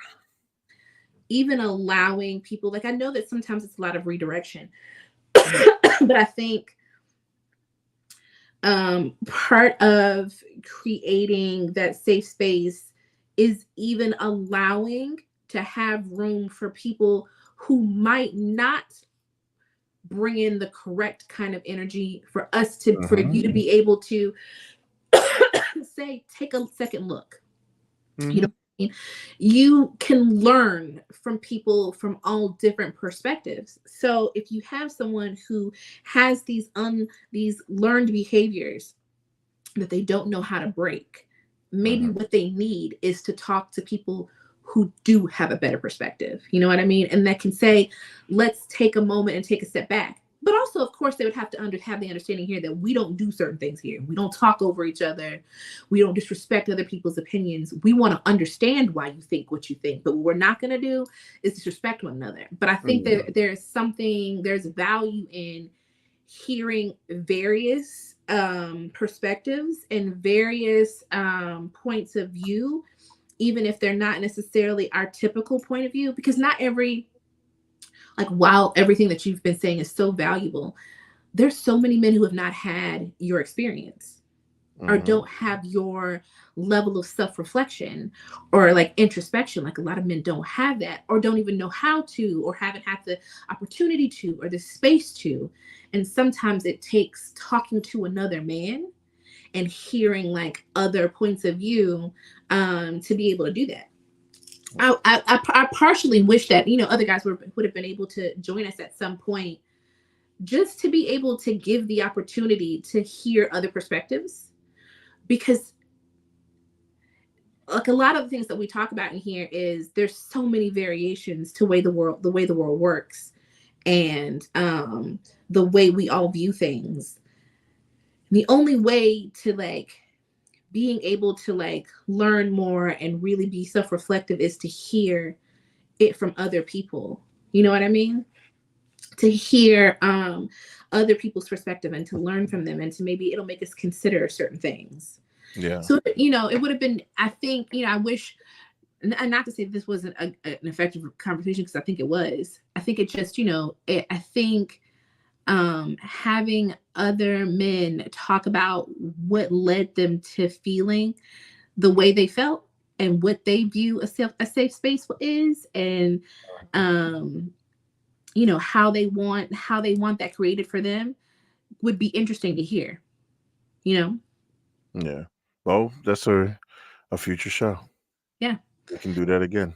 even allowing people, like I know that sometimes it's a lot of redirection, but I think part of creating that safe space is even allowing to have room for people who might not bring in the correct kind of energy for us to for you to be able to say, take a second look. You know what I mean? You can learn from people from all different perspectives. So if you have someone who has these learned behaviors that they don't know how to break, maybe what they need is to talk to people who do have a better perspective. You know what I mean? And that can say, let's take a moment and take a step back. but also, of course, they would have to have the understanding here that we don't do certain things here. We don't talk over each other. We don't disrespect other people's opinions. We want to understand why you think what you think, but what we're not going to do is disrespect one another. But I think that there's value in hearing various perspectives and various points of view, even if they're not necessarily our typical point of view, because not every, like, while everything that you've been saying is so valuable, there's so many men who have not had your experience or don't have your level of self-reflection or like introspection. Like, a lot of men don't have that, or don't even know how to, or haven't had the opportunity to, or the space to. And sometimes it takes talking to another man and hearing like other points of view to be able to do that. I partially wish that, you know, other guys would have been able to join us at some point, just to be able to give the opportunity to hear other perspectives, because like a lot of the things that we talk about in here is there's so many variations to the way the world works, and the way we all view things. The only way to like being able to like learn more and really be self-reflective is to hear it from other people. You know what I mean? To hear other people's perspective and to learn from them, and to maybe it'll make us consider certain things. Yeah. So, you know, it would have been, I think, you know, I wish, and not to say this wasn't an effective conversation, because I think it was. I think it just, you know, I think having other men talk about what led them to feeling the way they felt and what they view a safe space is, and you know, how they want that created for them, would be interesting to hear, you know. Yeah. Well, that's a future show. Yeah. We can do that again.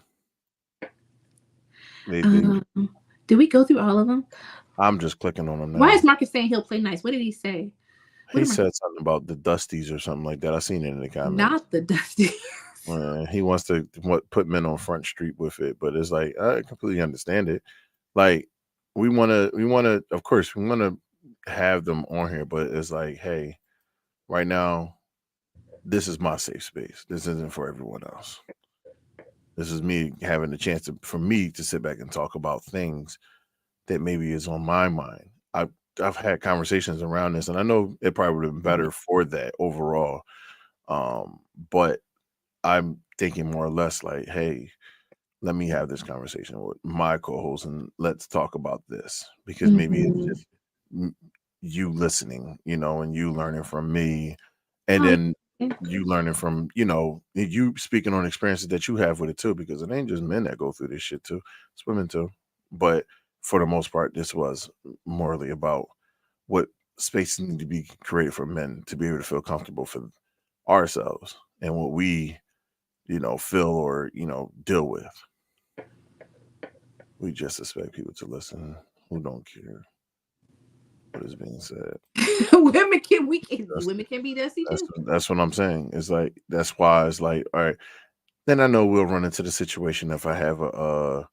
Did we go through all of them? I'm just clicking on them now. Why is Marcus saying he'll play nice? What did he say? He said something about the Dusties or something like that. I seen it in the comments. Not the Dusties. He wants to put men on Front Street with it, but it's like, I completely understand it. Like, we want to, of course, we want to have them on here, but it's like, hey, right now, this is my safe space. This isn't for everyone else. This is me having the chance for me to sit back and talk about things that maybe is on my mind. I've had conversations around this, and I know it probably would have been better for that overall. But I'm thinking more or less like, hey, let me have this conversation with my co-host and let's talk about this, because maybe it's just you listening, you know, and you learning from me, and then you learning from, you know, you speaking on experiences that you have with it too, because it ain't just men that go through this shit too, it's women too. But for the most part, this was morally about what spaces need to be created for men to be able to feel comfortable for ourselves and what we, you know, feel or, you know, deal with. We just expect people to listen who don't care what is being said. women can be dusty too. That's what I'm saying. It's like, that's why it's like, all right, then I know we'll run into the situation if I have a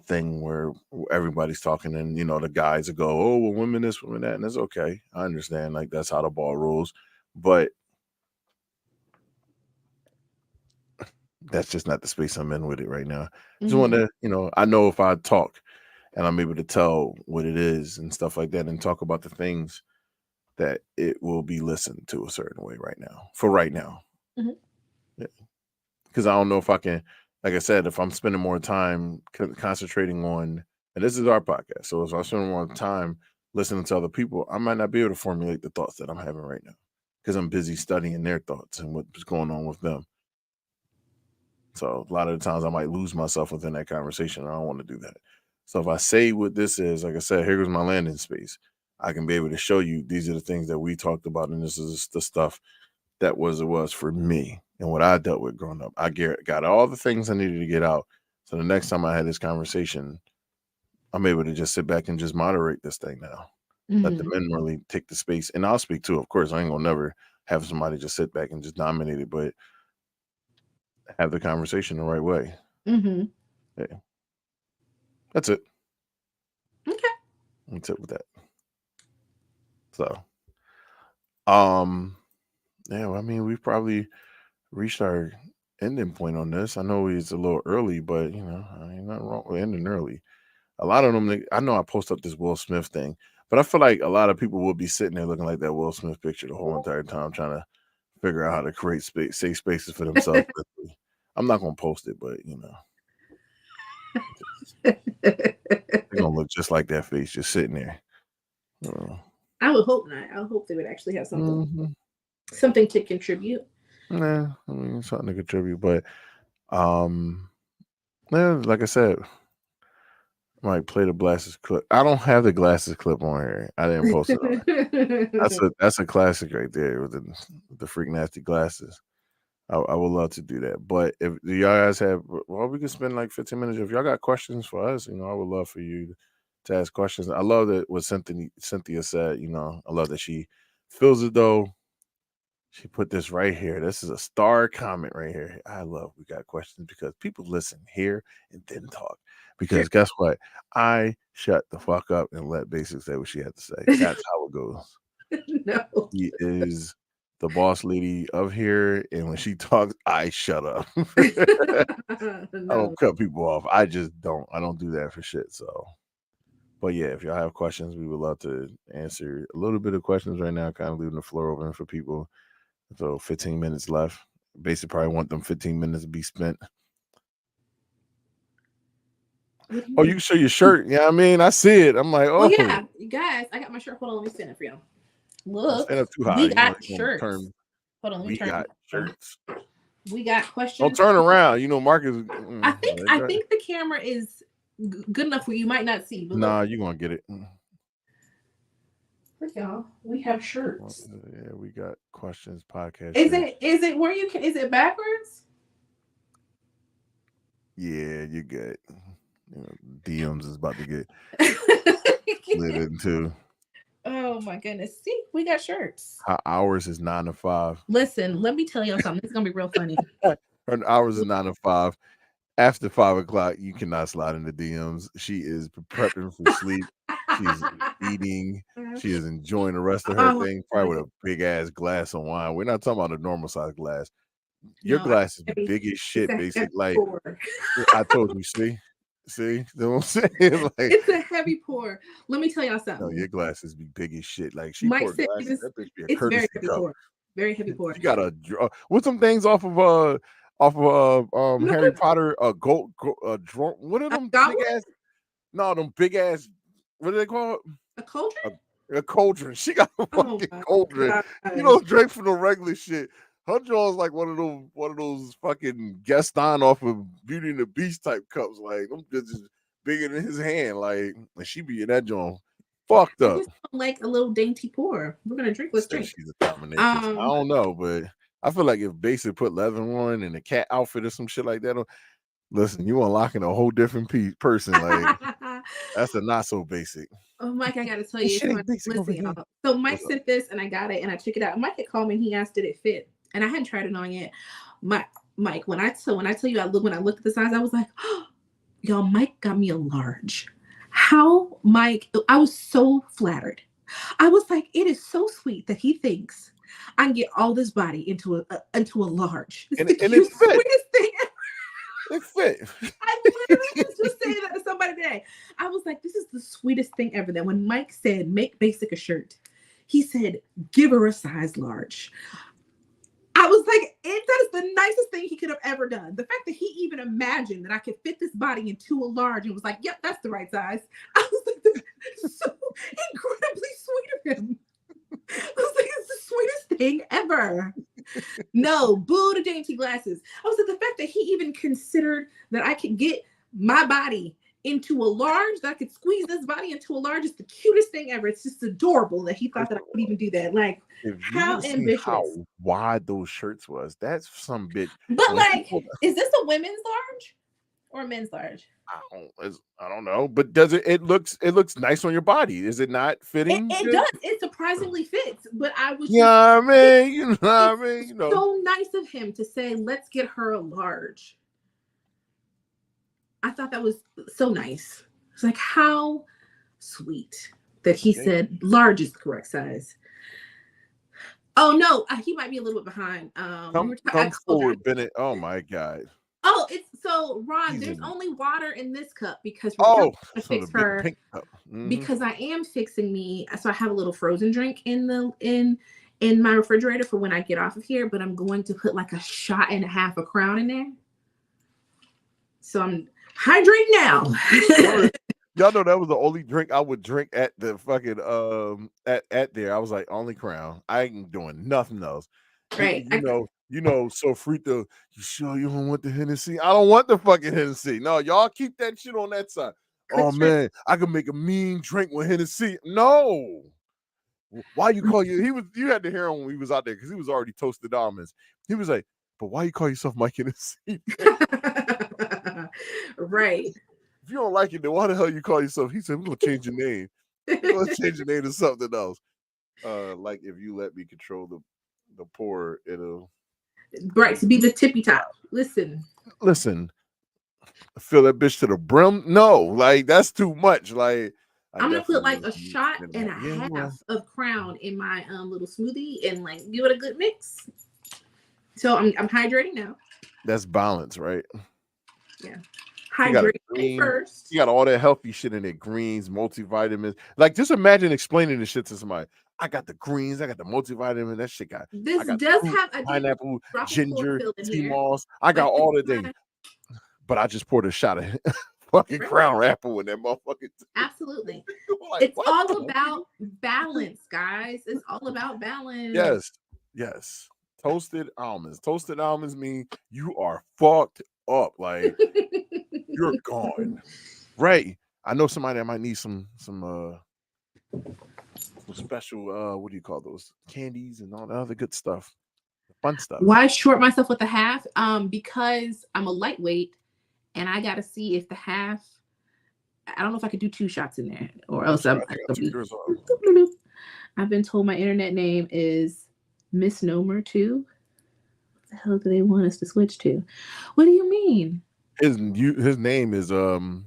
thing where everybody's talking and, you know, the guys will go, oh, well, women this, women that, and it's okay. I understand, like, that's how the ball rolls, but that's just not the space I'm in with it right now. Just want to, you know, I know if I talk and I'm able to tell what it is and stuff like that and talk about the things, that it will be listened to a certain way right now, for right now. Because I don't know if I can, like I said, if I'm spending more time concentrating on, and this is our podcast, so if I spend more time listening to other people, I might not be able to formulate the thoughts that I'm having right now, because I'm busy studying their thoughts and what's going on with them. So a lot of the times I might lose myself within that conversation. I don't want to do that. So if I say what this is, like I said, here goes my landing space. I can be able to show you these are the things that we talked about, and this is the stuff that it was for me and what I dealt with growing up. I got all the things I needed to get out. So the next time I had this conversation, I'm able to just sit back and just moderate this thing now. Let the men really take the space. And I'll speak too, of course. I ain't gonna never have somebody just sit back and just dominate it, but have the conversation the right way. Yeah. That's it. Okay. That's it with that. So, yeah, I mean, we've probably reached our ending point on this. I know it's a little early, but ain't nothing wrong with ending early. A lot of them, I know I post up this Will Smith thing, but I feel like a lot of people will be sitting there looking like that Will Smith picture the whole entire time, trying to figure out how to create safe spaces for themselves. I'm not gonna post it, but they're gonna look just like that face, just sitting there. I would hope not. I would hope they would actually have something to contribute. Nah, I mean something to contribute, but yeah, like I said, I might play the glasses clip. I don't have the glasses clip on here. I didn't post it on there. That's a classic right there with the freak nasty glasses. I would love to do that. But if y'all guys have, well, we can spend like 15 minutes. If y'all got questions for us, I would love for you to ask questions. I love that what Cynthia said. I love that she feels as though she put this right here. This is a star comment right here. I love we got questions because people listen, hear, and then talk. Because guess what? I shut the fuck up and let Basic say what she had to say. That's how it goes. No. He is the boss lady of here, and when she talks, I shut up. I don't cut people off. I don't do that for shit. So, but yeah, if y'all have questions, we would love to answer a little bit of questions right now, kind of leaving the floor open for people. So 15 minutes left. Basically probably want them 15 minutes to be spent. Oh, you can show your shirt. Yeah, I mean, I see it. I'm like, oh yeah, you guys, I got my shirt. Hold on, let me stand it for you. Look, stand up too high. We got shirts. Hold on, let me we turn. Got shirts. We got questions. Don't turn around. Marcus. I think the camera is good enough where you might not see. But nah, you're gonna get it. Look, y'all, we have shirts. Yeah, we got questions. Podcast. Is it where you can? Is it backwards? Yeah, you're good. DMs is about to get lit into. Oh my goodness! See, we got shirts. Her hours is 9 to 5. Listen, let me tell you something. It's gonna be real funny. Her hours is 9 to 5. After 5 o'clock, you cannot slide into DMs. She is prepping for sleep. She's eating. She is enjoying the rest of her thing, probably with a big ass glass of wine. We're not talking about a normal size glass. Your glass is big as shit, basically. Like I told you, see, you know what I'm saying? Like, it's a heavy pour. Let me tell y'all something. No, your glasses be big as shit. Like she Mike poured glasses. That bitch be a it's courtesy very heavy cup. pour. Very heavy pour. You got what's some things off of Harry Potter? Gold drunk. What are them big ass? No, them big ass. What do they call it? A cauldron. A cauldron. She got a fucking cauldron. God. You don't drink from the regular shit. Her jaw's like one of those fucking Gaston off of Beauty and the Beast type cups. Like them just bigger than his hand. Like, and she be in that joint fucked up. Like a little dainty pour. We're gonna drink. Let's drink. She's a dominatrix. I don't know, but I feel like if Basic put leather on and a cat outfit or some shit like that on, listen, you unlocking a whole different person. Like that's a not so basic. Oh, Mike, I gotta tell you, listen, y'all. So Mike sent this and I got it and I took it out. Mike had called me and he asked did it fit, and I hadn't tried it on yet. Mike, when I tell you when I looked at the size, I was like, oh, y'all, Mike got me a large. How Mike? I was so flattered. I was like, it is so sweet that he thinks I can get all this body into a large. And it fit. It fit. I literally was just saying that to somebody today. I was like, this is the sweetest thing ever. That when Mike said, make Basic a shirt, he said, give her a size large. I was like, that is the nicest thing he could have ever done. The fact that he even imagined that I could fit this body into a large and was like, yep, that's the right size. I was like, that's so incredibly sweet of him. I was like, it's the sweetest thing ever. No, boo to dainty glasses. I was like, the fact that he even considered that I could get my body into a large, that I could squeeze this body into a large, is the cutest thing ever. It's just adorable that he thought that I could even do that. Like, how ambitious. How wide those shirts was. That's some bitch. But like, is this a women's large or a men's large? I don't know, but does it looks nice on your body? Is it not fitting? It does. It surprisingly fits. But I was I mean, so nice of him to say, let's get her a large. I thought that was so nice. It's like, how sweet that he Okay. said large is the correct size. Oh no, he might be a little bit behind. Come I told you. forward, Bennett. Oh my God. Oh, it's so Ron. He's There's in- only water in this cup because Oh, to so the fix big her pink cup. Mhm. because I am fixing me. So I have a little frozen drink in my refrigerator for when I get off of here. But I'm going to put like a shot and a half of Crown in there. So I'm hydrating now. Y'all know that was the only drink I would drink at the fucking at there. I was like, only Crown. I ain't doing nothing else. Right. You know, so Frita, you sure you don't want the Hennessy? I don't want the fucking Hennessy. No, y'all keep that shit on that side. Oh man, I could make a mean drink with Hennessy. No. Why you call you had to hear him when he was out there because he was already toasted almonds. He was like, but why you call yourself Mike Hennessy? Right. If you don't like it, then why the hell you call yourself? He said, we're gonna change your name. We're gonna change your name to something else. Like if you let me control the pour, it'll right to be the tippy top. Listen, fill that bitch to the brim. No, like that's too much. Like I'm gonna put like a shot and a half of Crown in my little smoothie and like give it a good mix. So I'm hydrating now. That's balance, right? Yeah. Hydrating first. You got all that healthy shit in it, greens, multivitamins. Like just imagine explaining this shit to somebody. I got the greens, I got the multivitamin. That shit got this got does fruit, have a pineapple, ginger, sea here. moss. I got all the things. But I just poured a shot of fucking Crown Apple in that motherfucking. Absolutely. Like, it's all about balance, guys. It's all about balance. Yes. Toasted almonds mean you are fucked up. Like you're gone. Right. I know somebody that might need some special what do you call those candies and all the other good stuff. Fun stuff. Why short myself with the half? Because I'm a lightweight and I gotta see if the half. I don't know if I could do 2 shots in there or else I've been told my internet name is Misnomer 2. What the hell do they want us to switch to? What do you mean? His name is the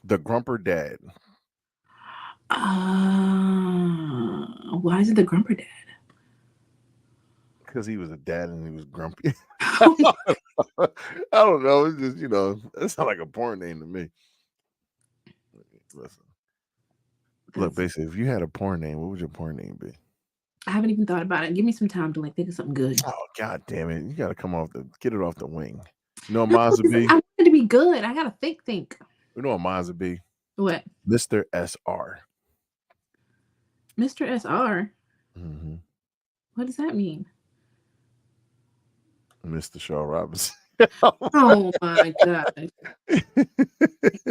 Grumper Dad. Why is it the Grumper Dad? Because he was a dad and he was grumpy. I don't know. It's just, it sounds like a porn name to me. Listen. Look, basically, if you had a porn name, what would your porn name be? I haven't even thought about it. Give me some time to think of something good. Oh, God damn it. You got to get it off the wing. You know what mine would be? I want it to be good. I got to think. You know what mine would be? What? Mr. SR. Mr. SR? Mm-hmm. What does that mean? Mr. Shaw Robinson. Oh my God.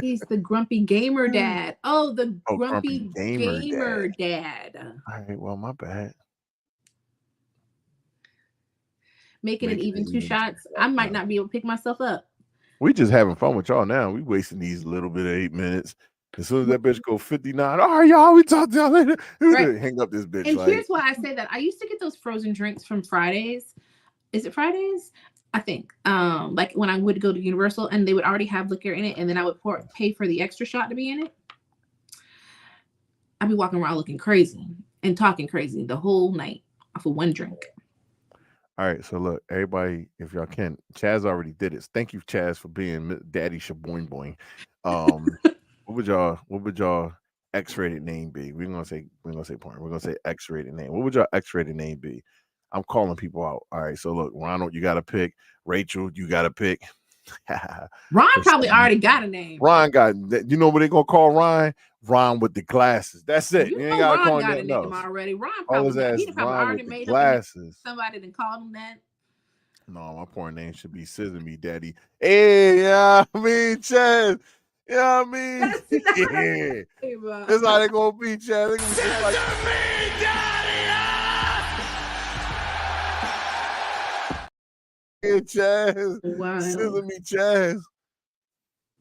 He's the grumpy gamer dad. Oh, the grumpy gamer dad. All right, well, my bad. Making it even 2 shots. I might not be able to pick myself up. We just having fun with y'all now. We wasting these little bit of 8 minutes. As soon as that bitch go 59, all right, y'all, we talk to y'all later. Right. Hang up this bitch. And here's why I say that. I used to get those frozen drinks from Fridays. Is it Fridays? I think. Like when I would go to Universal and they would already have liquor in it, and then I would pay for the extra shot to be in it. I'd be walking around looking crazy and talking crazy the whole night off of 1 drink. All right, so look, everybody, if y'all can, Chaz already did it. Thank you, Chaz, for being Daddy Shaboing Boing. What would y'all X-rated name be? We're gonna say porn. We're gonna say X-rated name. What would y'all X-rated name be? I'm calling people out. All right, so look, Ronald, you gotta pick. Rachel, you gotta pick. Ron probably already got a name. Ron got. You know what they gonna call Ron? Ron with the glasses. That's it. You ain't gotta call him a name already. Ron probably already made glasses. Somebody done called him that. No, my porn name should be Scissor Me Daddy. Hey, yeah, I mean, Chaz. You know what I mean? Yeah. That's how they gonna be, Chaz. They gonna be like, hey, Chaz. Wow. Scissor Me Chaz.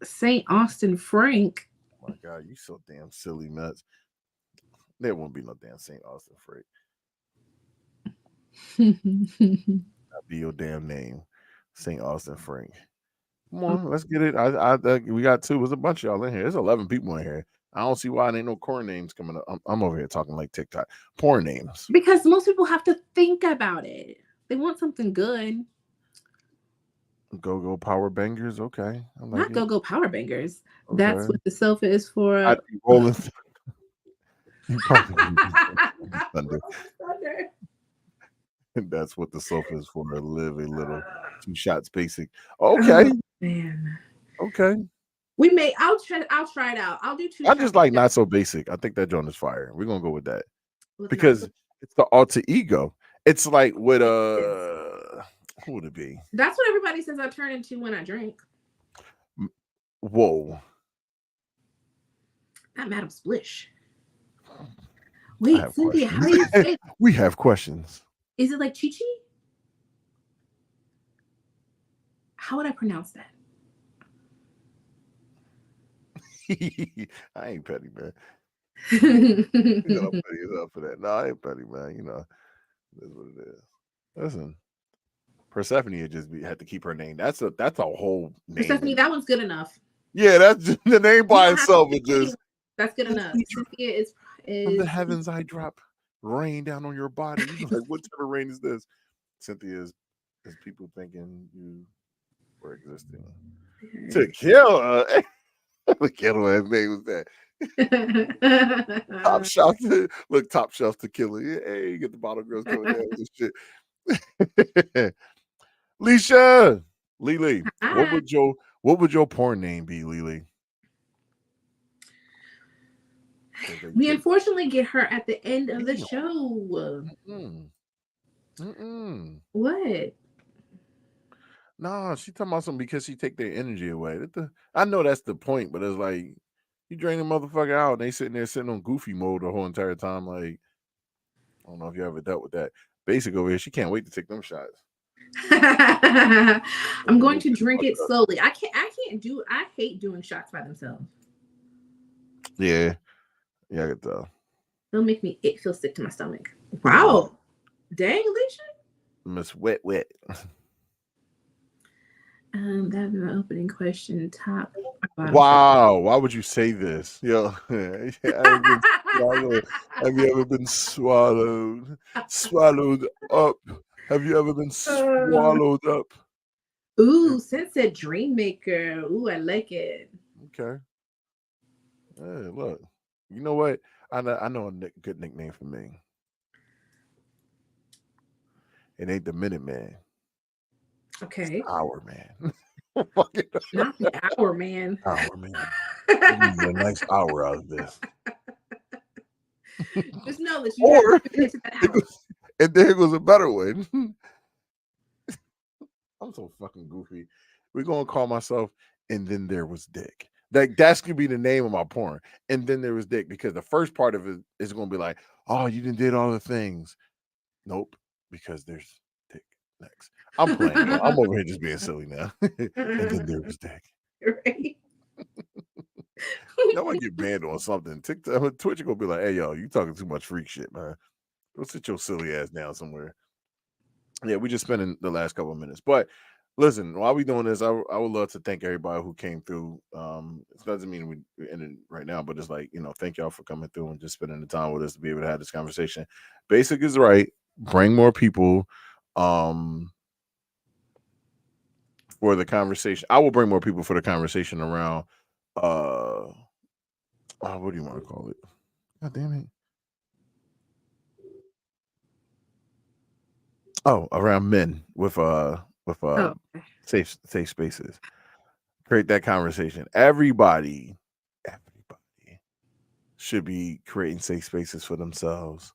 St. Austin Frank. Oh my God, you so damn silly nuts. There won't be no damn St. Austin Frank. That'd be your damn name, St. Austin Frank. Come on, let's get it. We got 2. There's a bunch of y'all in here. There's 11 people in here. I don't see why there ain't no corn names coming up. I'm over here talking like TikTok. Porn names. Because most people have to think about it. They want something good. Go power bangers. Okay. I like Not go power bangers. Okay. That's what the sofa is for. I'd be rolling. You probably Thunder. That's what the sofa is for. Live a little. 2 shots basic. Okay. Oh, man. Okay. I'll try it out. I'll do 2 I just shots. like not so basic. I think that joint is fire. We're gonna go with that. What's Because not- it's the alter ego. It's like with who would it be? That's what everybody says I turn into when I drink. Whoa. Not Madam Splish. Wait, have Cynthia, how questions. do you say it? We have questions. Is it like Chi-Chi? How would I pronounce that? I ain't petty, man. You know, I'm petty enough for that. No, I ain't petty, man. You know, that's what it is. Listen, Persephone had to keep her name. That's a whole name. Persephone, that one's good enough. Yeah, that's just, the name by You don't have itself. to It just That's good enough. Cynthia is from the heavens I drop rain down on your body. You're like, what type of rain is this? Cynthia is people thinking you were existing. Tequila. Look at what his name was that. Top shelf. Look, top shelf tequila. Hey, you get the bottle girls coming down with this shit. Leisha. Lily. What would your porn name be, Lily? We unfortunately get her at the end of the show. What? No, she talking about something because she take their energy away. I know that's the point, but it's like you drain the motherfucker out and they sitting on goofy mode the whole entire time. Like, I don't know if you ever dealt with that. Basic over here, she can't wait to take them shots. I'm going to drink it slowly. I hate doing shots by themselves. Yeah, I can tell. They'll make me feel sick to my stomach. Wow. Dang, Alicia. Miss Wet. That was my opening question. Top. Wow, why would you say this? Yo, have you ever been swallowed up? Have you ever been swallowed up? Ooh, Sunset Dreammaker. Ooh, I like it. Okay. Hey, look. You know what? I know a good nickname for me. It ain't the Minute Man. Okay. Hour Man. Not the Hour Man. Hour Man. A nice hour out of this. Just know that you have to get to that hour. And there goes a better one. I'm so fucking goofy. We're gonna call myself And Then There Was Dick. That's gonna be the name of my porn. And Then There Was Dick, because the first part of it is gonna be like, oh, you done all the things. Nope, because there's Dick next. I'm playing. I'm over here just being silly now. And Then There Was Dick. Right. I get banned on something. TikTok, Twitch gonna be like, hey, yo, you talking too much freak shit, man. Go sit your silly ass down somewhere. Yeah, we just spending the last couple of minutes. But listen, while we doing this, I would love to thank everybody who came through. It doesn't mean we end it right now, but it's like, thank y'all for coming through and just spending the time with us to be able to have this conversation. Basic is right. Bring more people for the conversation. I will bring more people for the conversation around what do you want to call it? God damn it. Oh, around men with safe spaces. Create that conversation. Everybody should be creating safe spaces for themselves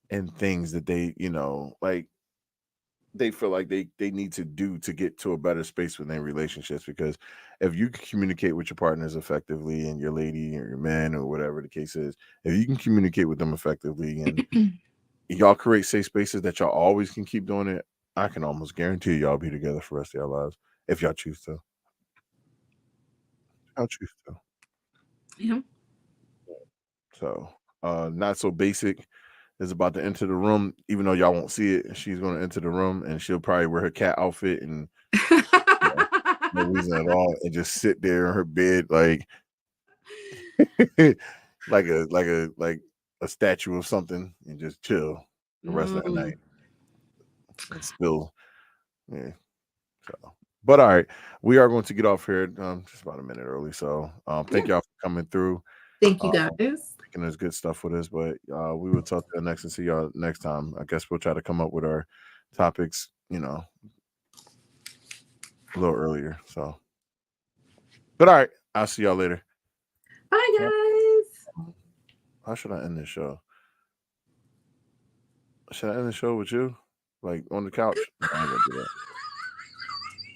and things that they, like they feel like they need to do to get to a better space within relationships. Because if you can communicate with your partners effectively and your lady or your man or whatever the case is, if you can communicate with them effectively and y'all create safe spaces that y'all always can keep doing it, I can almost guarantee y'all be together for the rest of your lives if y'all choose to. I'll choose to. Yeah. So, Not So Basic is about to enter the room, even though y'all won't see it. She's going to enter the room and she'll probably wear her cat outfit and no reason at all and just sit there in her bed like like a statue of something and just chill the rest of the night. And still, yeah. So, but all right, we are going to get off here just about a minute early. So thank y'all for coming through. Thank you, guys. Thinking there's good stuff with us, but we will talk to you next and see y'all next time. I guess we'll try to come up with our topics, a little earlier. So, but all right, I'll see y'all later. Bye, guys. How should I end this show? Should I end the show with you, like on the couch? No, I'm gonna do that.